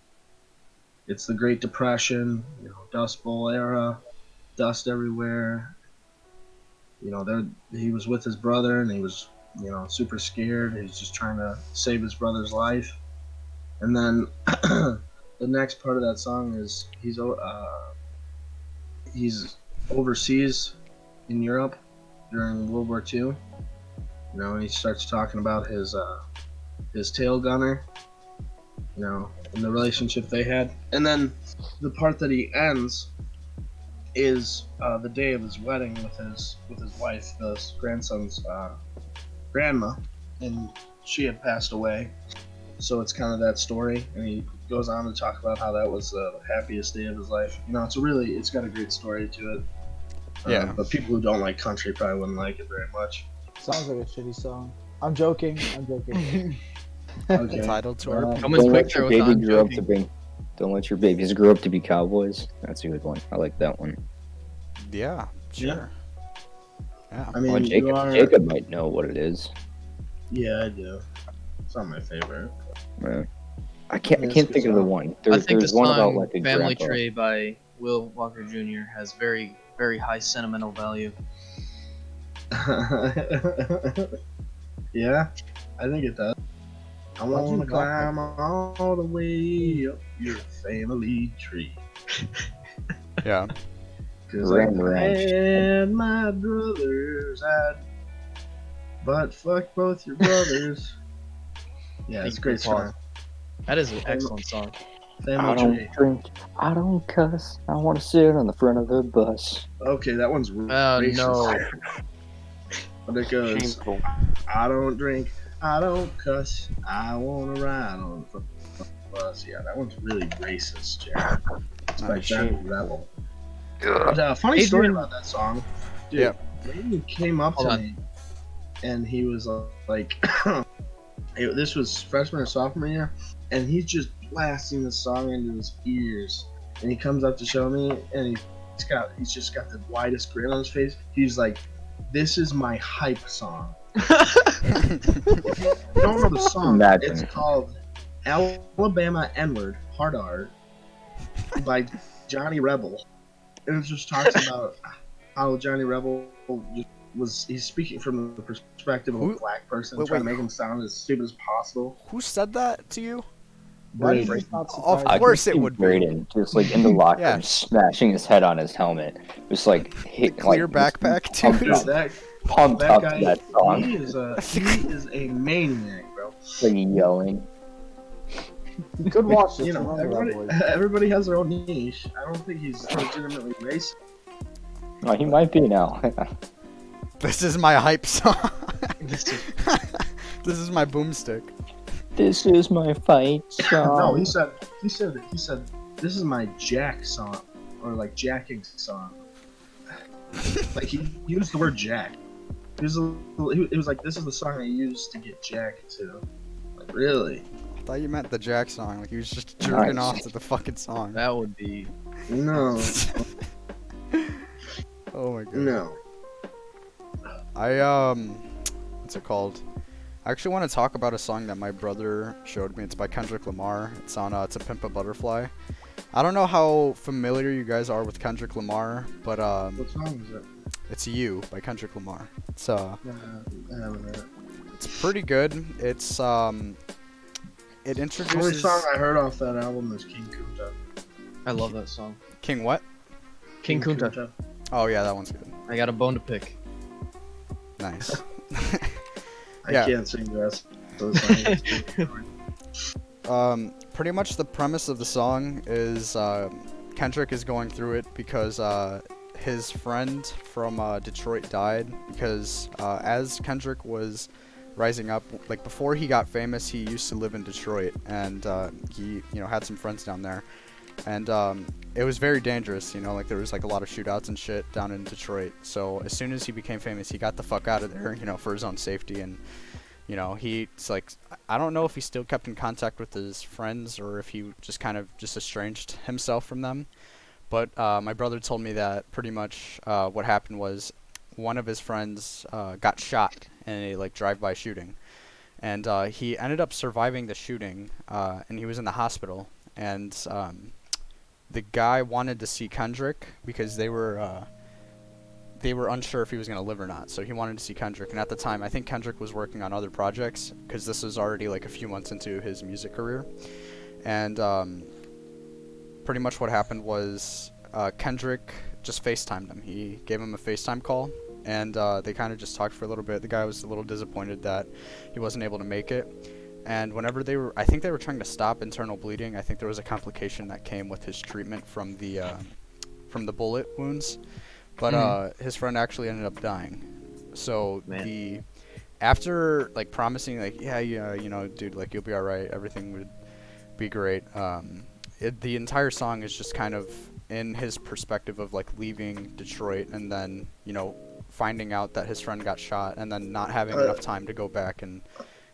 it's the Great Depression, Dust Bowl era, dust everywhere. He was with his brother, and he was, super scared. He's just trying to save his brother's life. And then the next part of that song is he's overseas in Europe during World War II. And he starts talking about his tail gunner, and the relationship they had. And then the part that he ends is the day of his wedding with his wife, his grandson's grandma, and she had passed away. So it's kind of that story, and he goes on to talk about how that was the happiest day of his life. It's got a great story to it. Yeah. But people who don't like country probably wouldn't like it very much. Sounds like a shitty song. I'm joking. Okay. Entitled to our opinion. Someone's Don't let picture your with baby I'm grow up to joking. be. Don't let your babies grow up to be cowboys. That's a good one. I like that one. Yeah. Sure. Yeah. I mean, Well, you are. Jacob might know what it is. Yeah, I do. It's not my favorite. I can't Yes, think good of the song. one. I think the There's one about song like a "Family grandpa. Tree" by Will Walker Jr. has very, very high sentimental value. Yeah, I think it does. I Why'd you want to rock climb all the way up your family tree. Yeah. Cause Ram I Ranch. and my brothers, but fuck both your brothers. Yeah, it's a great song. That is an excellent song. Family I don't Tree. drink. I don't cuss. I want to sit on the front of the bus. Okay, that one's Oh racist. no. But it goes, Shameful. I don't drink, I don't cuss, I wanna ride on the bus. Yeah, that one's really racist, Jared. It's by Nice. Johnny Rebel. But funny story about that song. Dude, Yeah. Brayden came up Hold to on. me and he was like, this was freshman or sophomore year, and he's just blasting the song into his ears. And he comes up to show me, and he's just got the widest grin on his face. He's like, "This is my hype song." If you don't know the song, Imagine. it's called Alabama N-Word Hard R by Johnny Rebel. And it just talks about how Johnny Rebel he's speaking from the perspective of a Who- black person, wait, trying to wait. make him sound as stupid as possible. Who said that to you? Why does Brayden. this not Of surprise I you? course can it see would be. Braden just like in the locker Yeah. room, smashing his head on his helmet, just like hit Clear like, backpack, pumped dude. Dude, up, that pumped up guy, to that song, he is a maniac, bro. like yelling. You could watch this. You know, Remember that, boys. everybody has their own niche. I don't think he's legitimately racist. Oh, he might be now. This is my hype song. This is- This is my boomstick. This is my fight song. No, he said, this is my jack song, or like jacking song. Like he used the word jack. It was like, this is the song I used to get jacked to. Like, really? I thought you meant the Jack song. Like he was just jerking Nice. off to the fucking song. That would be. No, Oh my god. no. What's it called? I actually want to talk about a song that my brother showed me. It's by Kendrick Lamar. It's on To Pimp a Butterfly. I don't know how familiar you guys are with Kendrick Lamar, but What song is it? it's You by Kendrick Lamar. It's I haven't heard it. it's pretty good. It's it The only introduces song I heard off that album is King Kunta. I love that song. King what? King Kunta. Oh yeah, that one's good. I got a bone to pick. Nice. I Yeah. can't sing the rest of the song. Pretty much the premise of the song is Kendrick is going through it because his friend from Detroit died because as Kendrick was rising up, like before he got famous, he used to live in Detroit and he had some friends down there, and it was very dangerous. Like there was like a lot of shootouts and shit down in Detroit. So as soon as he became famous, he got the fuck out of there, for his own safety. And he's like, I don't know if he still kept in contact with his friends or if he just kind of just estranged himself from them. But my brother told me that pretty much what happened was one of his friends got shot in a like drive-by shooting, and he ended up surviving the shooting, and he was in the hospital. And the guy wanted to see Kendrick because they were unsure if he was going to live or not. So he wanted to see Kendrick. And at the time, I think Kendrick was working on other projects because this was already like a few months into his music career. And pretty much what happened was Kendrick just FaceTimed him. He gave him a FaceTime call, and they kind of just talked for a little bit. The guy was a little disappointed that he wasn't able to make it. And whenever I think they were trying to stop internal bleeding. I think there was a complication that came with his treatment from the bullet wounds. But his friend actually ended up dying. So Man. after like promising like dude, like you'll be all right, everything would be great. The entire song is just kind of in his perspective of like leaving Detroit and then finding out that his friend got shot and then not having enough time to go back and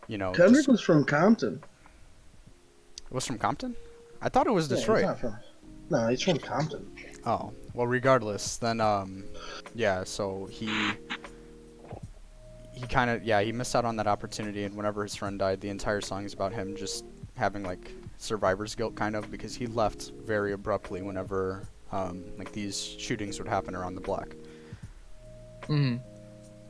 Kendrick was from Compton. It was from Compton? I thought it was Yeah, Detroit. No, he's from Compton. Oh, well, regardless, then, so he kind of, he missed out on that opportunity, and whenever his friend died, the entire song is about him just having, like, survivor's guilt, kind of, because he left very abruptly whenever, like, these shootings would happen around the block. Mm-hmm.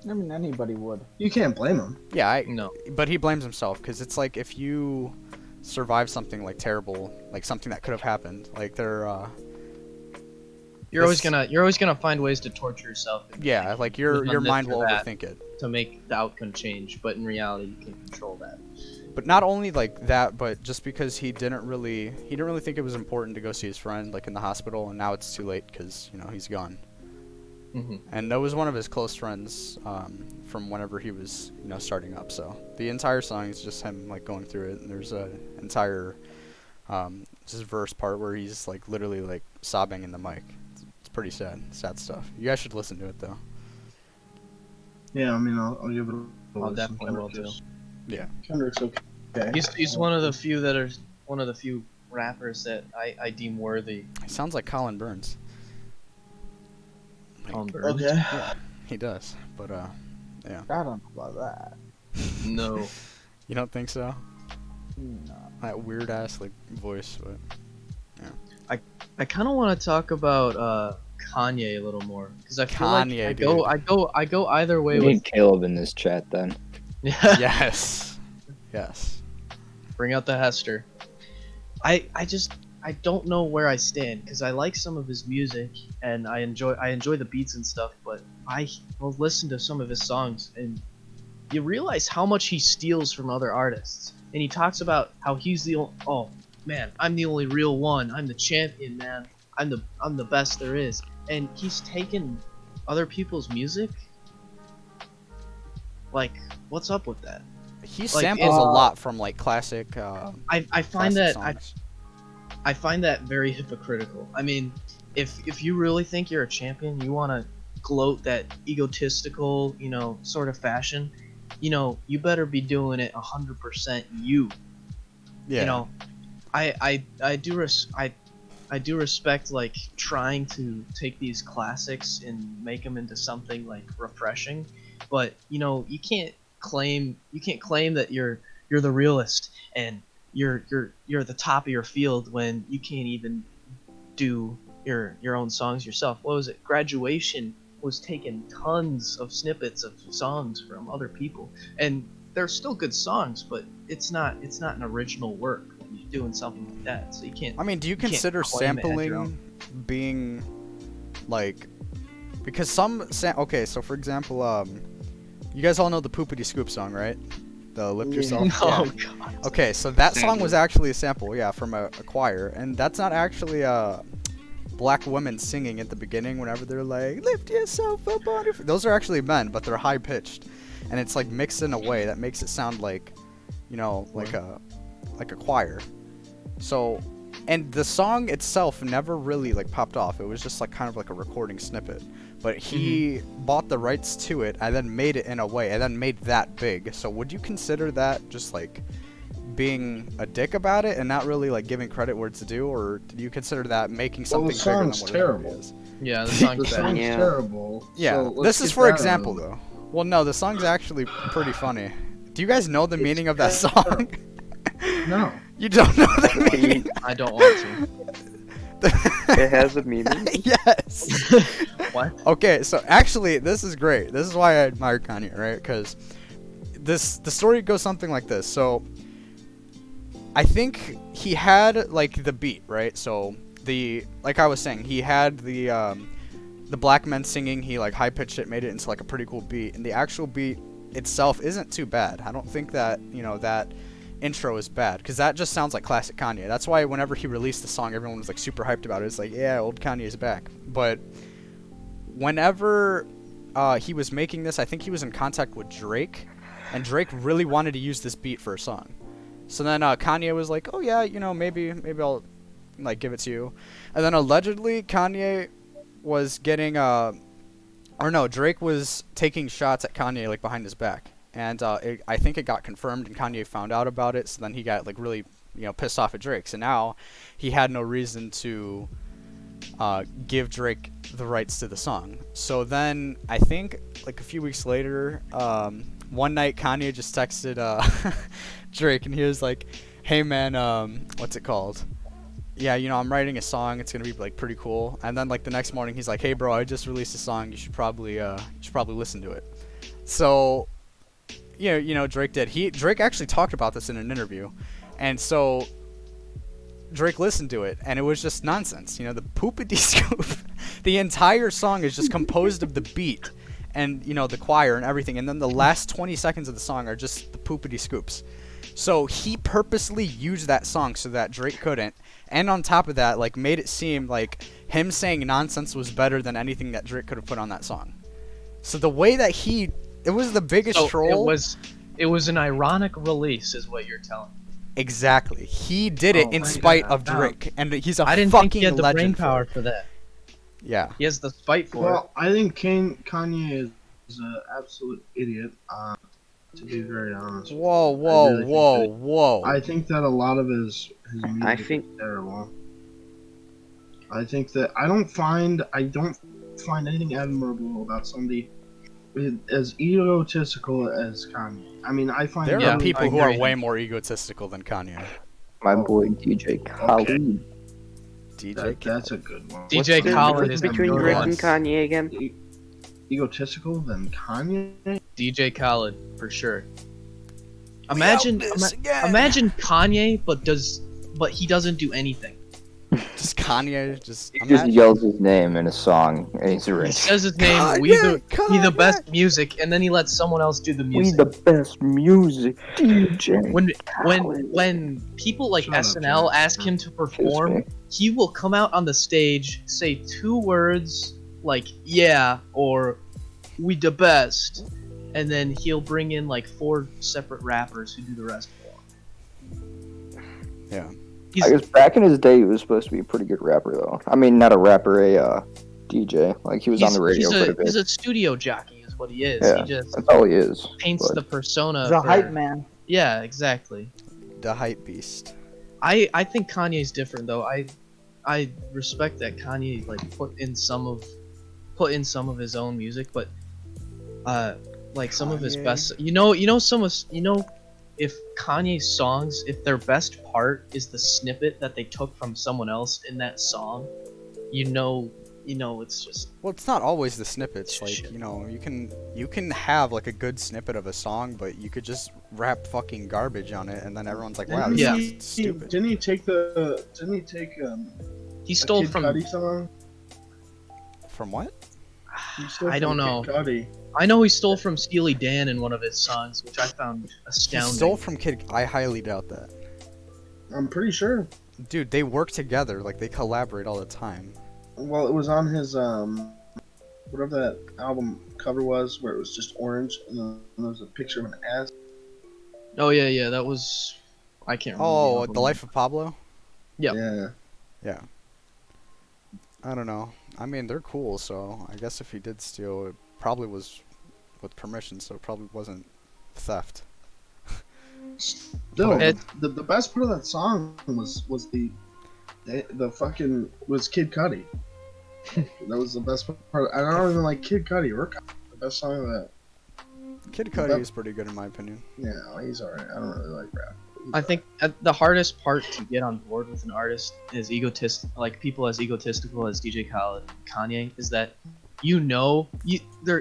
I mean, anybody would. You can't blame him. Yeah, No. but he blames himself, because it's like, if you survive something, like, terrible, like, something that could have happened, like, You're always gonna find ways to torture yourself. Yeah, like You've your done this mind or will that overthink it. to make the outcome change, but in reality, you can't control that. But not only like that, but just because he didn't really think it was important to go see his friend like in the hospital, and now it's too late because he's gone. Mm-hmm. And that was one of his close friends from whenever he was starting up. So the entire song is just him like going through it, and there's a entire just verse part where he's like literally like sobbing in the mic. It's pretty sad stuff. You guys should listen to it though. Yeah, I mean, I'll give it a I'll listen. definitely will too. Yeah. Kendrick's okay. He's one of the few rappers that I deem worthy. He sounds like Colin Burns. Colin Burns? Okay. Yeah, he does. But yeah. I don't know about that. No. You don't think so? No. That weird ass like voice, but I kind of want to talk about Kanye a little more because I feel Kanye, like I go either way We with need Caleb in this chat then. yes. Yes. Bring out the Hester. I don't know where I stand because I like some of his music and I enjoy the beats and stuff, but I will listen to some of his songs and you realize how much he steals from other artists. And he talks about how he's the oh man, I'm the only real one. I'm the champion, man. I'm the best there is. And he's taken other people's music. Like, what's up with that? He Like, samples a lot from like classic. I find classic that songs. I find that very hypocritical. I mean, if you really think you're a champion, you want to gloat that egotistical, sort of fashion, you better be doing it 100% you. Yeah. I do respect like trying to take these classics and make them into something like refreshing, but you can't claim that you're the realist and you're the top of your field when you can't even do your own songs yourself. What was it? Graduation was taking tons of snippets of songs from other people, and they're still good songs, but it's not an original work when you're doing something like that. So you can't. I mean, do you can't consider claim it as your sampling own. being like because okay, so for example, you guys all know the Poopity Scoop song, right? The Lift Yourself. Oh Yeah. god. Okay, so that song was actually a sample, yeah, from a choir, and that's not actually black women singing at the beginning whenever they're like, lift yourself up on your feet. Those are actually men, but they're high pitched, and it's like mixed in a way that makes it sound like, like a choir. So, and the song itself never really like popped off. It was just like kind of like a recording snippet. But he bought the rights to it and then made it in a way and then made that big. So would you consider that just like being a dick about it and not really like giving credit where it's due, or do you consider that making something the bigger than song's what terrible. it really is? Yeah, the The song's bad. song's Yeah. terrible. Yeah, so let's this is get for that out of example the way. though. Well, no, the song's actually pretty funny. Do you guys know the It's meaning of that terrible. song? No. You don't know the Can you- meaning? I don't want to. It has a meaning. Yes. What? Okay, so actually, this is great. This is why I admire Kanye, right? Because the story goes something like this. So I think he had like the beat, right? So like I was saying, he had the black men singing. He like high pitched it, made it into like a pretty cool beat, and the actual beat itself isn't too bad. I don't think that that intro is bad, because that just sounds like classic Kanye. That's why whenever he released the song, everyone was like super hyped about it. It's like, yeah, old Kanye is back. But whenever he was making this, I think he was in contact with Drake, and Drake really wanted to use this beat for a song. So then Kanye was like, oh yeah, maybe I'll like give it to you. And then allegedly Kanye was getting Drake was taking shots at Kanye like behind his back. And I think it got confirmed, and Kanye found out about it. So then he got like really, pissed off at Drake. So now he had no reason to give Drake the rights to the song. So then I think like a few weeks later, one night Kanye just texted Drake, and he was like, "Hey man, what's it called? Yeah, I'm writing a song. It's gonna be like pretty cool." And then like the next morning, he's like, "Hey bro, I just released a song. You should probably listen to it." So Drake did. Drake actually talked about this in an interview, and so Drake listened to it, and it was just nonsense. You know, the poopity scoop. The entire song is just composed of the beat and, you know, the choir and everything, and then the last 20 seconds of the song are just the poopity scoops. So he purposely used that song so that Drake couldn't, and on top of that, like, made it seem like him saying nonsense was better than anything that Drake could have put on that song. So the way that it was the biggest So troll. it was an ironic release, is what you're telling me. Exactly. He did it Oh in my spite God. of Drake, and he's a I didn't fucking think he had the brain legend power for it. for that. Yeah. He has the spite for it. Well, I think Kanye is an absolute idiot. To be very honest. Whoa, I whoa, really think whoa, that- whoa. I think that a lot of his music I think- is terrible. I think that I don't find anything admirable about somebody as egotistical as Kanye. I mean, I find There Yeah, are people I who are agree. way more egotistical than Kanye. My Oh, boy DJ Khaled. DJ that's a good one. DJ What's the Khaled difference is between number Drake one. and Kanye again? Egotistical than Kanye? DJ Khaled for sure. Imagine again. imagine Kanye, but he doesn't do anything. Just Kanye, just He just imagine. yells his name in a song, and he's He rich. says his name, Kanye, we the Kanye. best music, and then he lets someone else do the We music. the best music, DJ. When people like Shut up, SNL Jack. ask him to Excuse perform, me. he will come out on the stage, say 2 words like "yeah" or "we the best," and then he'll bring in like 4 separate rappers who do the rest for him. Yeah. I guess back in his day, he was supposed to be a pretty good rapper, though. I mean, not a rapper, a DJ. Like, he was on the radio quite a bit. He's a studio jockey, is what he is. Yeah, He just that's all he is. paints but- the persona. He's a for- hype man. Yeah, exactly. The hype beast. I think Kanye's different though. I respect that Kanye like put in some of his own music, but like some of his Kanye. best if Kanye's songs, if their best part is the snippet that they took from someone else in that song, you know it's just Well, it's not always the snippets. Like, Shit. you know, you can have like a good snippet of a song, but you could just rap fucking garbage on it, and then everyone's like, "Wow, this Yeah. is stupid." Didn't he take he a stole Kid from Cudi song? From what? He stole I don't from know. Kid Cudi. I know he stole from Steely Dan in one of his songs, which I found He astounding. stole from Kid. I highly doubt that. I'm pretty sure. Dude, they work together. Like, they collaborate all the time. Well, it was on his whatever that album cover was, where it was just orange and then there was a picture of an ass. Oh yeah, that was I can't remember. Oh, album The Life of Pablo? Yep. Yeah. Yeah. I don't know. I mean, they're cool, so I guess if he did steal, it probably was with permission, so it probably wasn't theft. No, It- the best part of that song was the fucking was Kid Cudi. That was the best part. I don't even like Kid Cudi. The best song of that. Kid Cudi is pretty good in my opinion. Yeah, he's alright. I don't really like rap. I think the hardest part to get on board with an artist is like people as egotistical as DJ Khaled and Kanye, is that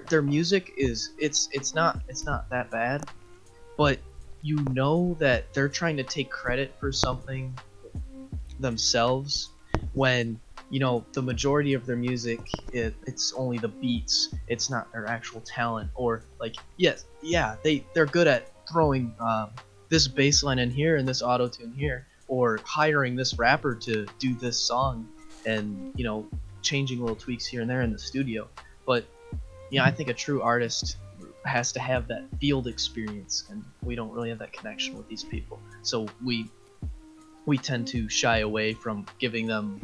their music is it's not that bad, but you know that they're trying to take credit for something themselves when the majority of their music it's only the beats, it's not their actual talent, or like they're good at throwing this bass line in here and this auto tune here, or hiring this rapper to do this song and changing little tweaks here and there in the studio. But I think a true artist has to have that field experience, and we don't really have that connection with these people, so we tend to shy away from giving them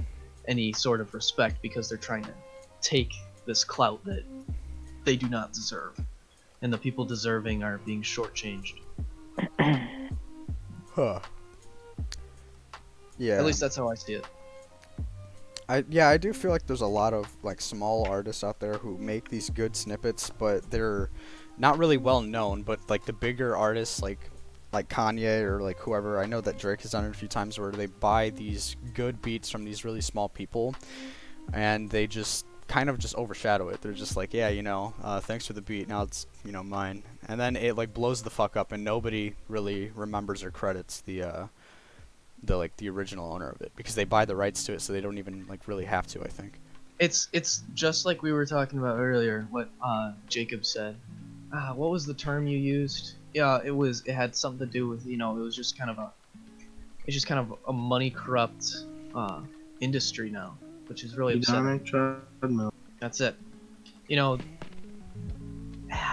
any sort of respect because they're trying to take this clout that they do not deserve, and the people deserving are being shortchanged. Huh. Yeah. At least that's how I see it. I do feel like there's a lot of like small artists out there who make these good snippets, but they're not really well known. But like the bigger artists, like Kanye or like whoever, I know that Drake has done it a few times where they buy these good beats from these really small people, and they just kind of just overshadow it. They're just like, yeah, thanks for the beat, now it's mine, and then it like blows the fuck up, and nobody really remembers or credits the original owner of it, because they buy the rights to it, so they don't even like really have to, I think. It's just like we were talking about earlier. What Jacob said. What was the term you used? Yeah, it had something to do with it was just kind of a money corrupt industry now, which is really upsetting. Hedonic treadmill. That's it. You know,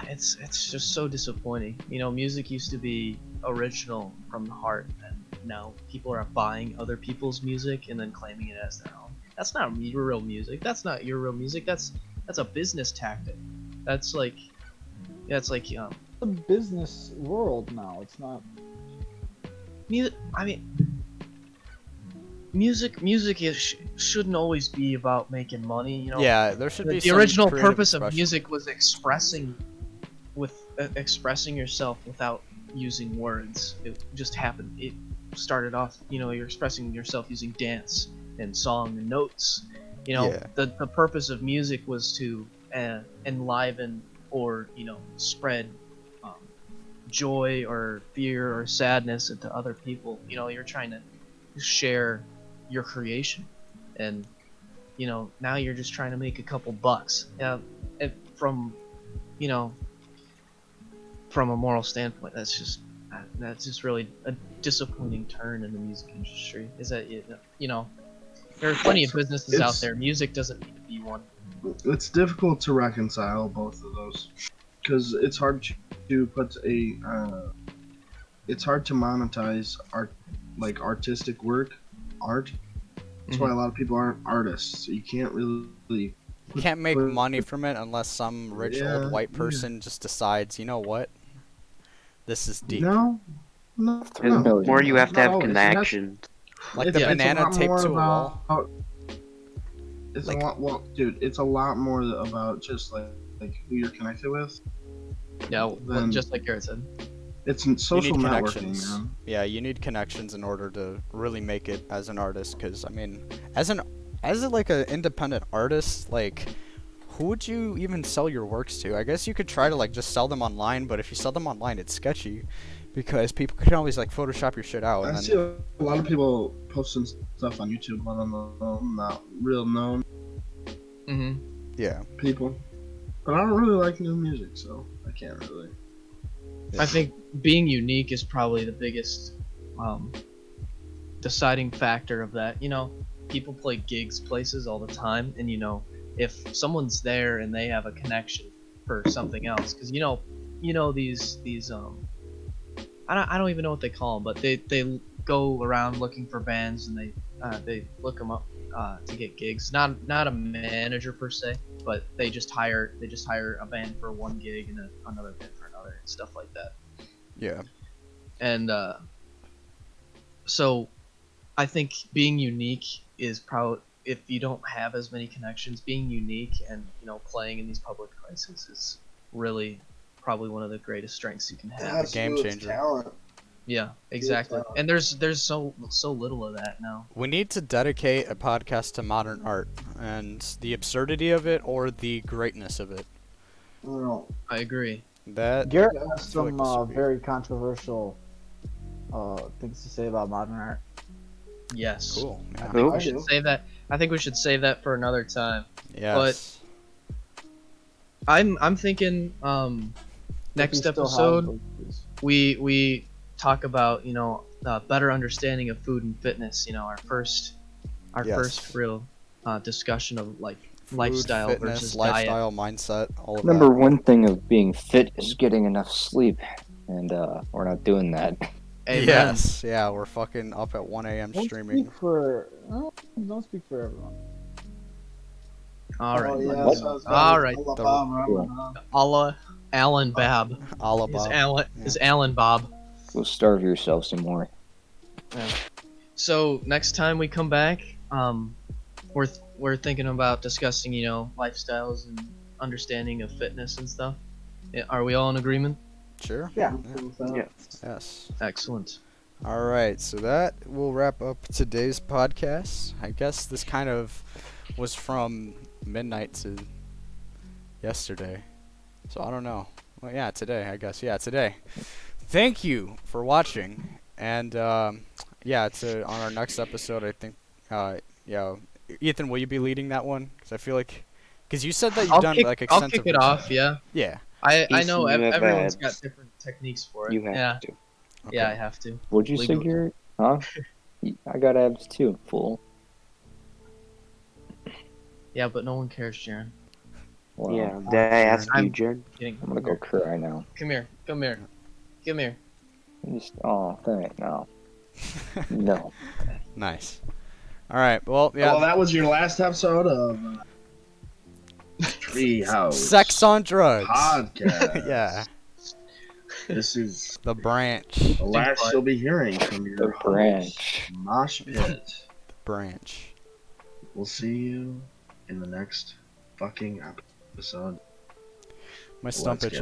it's just so disappointing. Music used to be original from the heart, and now people are buying other people's music and then claiming it as their own. That's not your real music. That's not your real music. That's a business tactic. That's like, yeah, it's like The business world now. It's not. music. I mean, music shouldn't always be about making money. Yeah, there should be The some original creative purpose of expression. music was expressing yourself without using words. It just happened. It started off, you're expressing yourself using dance and song and notes. Yeah. The purpose of music was to enliven or spread joy or fear or sadness into other people. You're trying to share your creation, and now you're just trying to make a couple bucks. From from a moral standpoint, that's just really a disappointing turn in the music industry. Is that there are plenty of businesses out there. Music doesn't need to be one. It's difficult to reconcile both of those because it's hard to put it's hard to monetize artistic art. That's why a lot of people aren't artists. You can't really. You can't make money from it unless some rich Yeah, old white person just decides, you know what? This is deep. No. Or you have to Not have always. connections. Like the It's a banana lot taped more to a wall. It's Like- a lot. Well, dude, it's a lot more about just like who you're connected with. Yeah, well, Then- just like Garrett said. It's You social need networking, connections. man. Yeah, you need connections in order to really make it as an artist. Because I mean, as an independent artist, like, who would you even sell your works to? I guess you could try to just sell them online, but if you sell them online, it's sketchy, because people can always Photoshop your shit out. I And see then, a lot of people posting stuff on YouTube, let alone not real known Mm-hmm. yeah, people. But I don't really like new music, so I can't really. I think being unique is probably the biggest deciding factor of that. People play gigs places all the time, and if someone's there and they have a connection for something else, because these I don't even know what they call them, but they go around looking for bands, and they look them up to get gigs. Not a manager per se, but they just hire a band for one gig and another band for another and stuff like that. yeah, And so I think being unique is probably, if you don't have as many connections, being unique and playing in these public places is really probably one of the greatest strengths you can have. game changer. Talent. Yeah, exactly. talent. And there's so little of that now. We need to dedicate a podcast to modern art and the absurdity of it or the greatness of it. I don't know. I agree. That Garrett I has feel like some this would be- very controversial things to say about modern art. Yes. cool. I Yeah. think I we should do. save that. I think we should save that for another time. Yes. I'm thinking next If we still have episode those. we talk about better understanding of food and fitness. Our first Yes. real discussion of Food, lifestyle fitness, versus lifestyle, mindset, all of Number that. one thing of being fit is getting enough sleep, and we're not doing that. diet. Amen. Yes, yeah, we're fucking up at 1 a.m. Don't streaming. speak for don't speak for everyone. All right. Oh, yeah, What? so it's All right. Allah, Alan Bab. Alibaba. Is Alan Bob. Go starve yourself some more. So next time we come back, we're thinking about discussing lifestyles and understanding of fitness and stuff. Are we all in agreement? Sure. Yeah. Yeah. Yes. Excellent. All right, so that will wrap up today's podcast. I guess this kind of was from midnight to yesterday. So I don't know. Well, yeah, today, I guess. Yeah, today. Thank you for watching. And yeah, to on our next episode, I think. Yeah, Ethan, will you be leading that one? Because I feel like, because you said that you've done like I'll extensive kick it research. off. Yeah, Yeah. I know Ethan, you have everyone's got abs. different techniques for it. You have Yeah, to. yeah, I Okay. have to. Would you say, Legally. Garrett? Huh? I got abs too, fool. Yeah, but no one cares, Jaren. Well, Yeah, did I ask you, I'm- Jen? Kidding. I'm gonna go cry now. Come here. Come here. Come here. Oh, thank no. No. Nice. All right. Well, yeah. Well, that was your last episode of Treehouse Sex on drugs. podcast. Yeah. This is The branch. the last you'll be hearing from your The host, branch. Mosh Pit. Branch. We'll see you in the next fucking episode. My stump Let's get itches.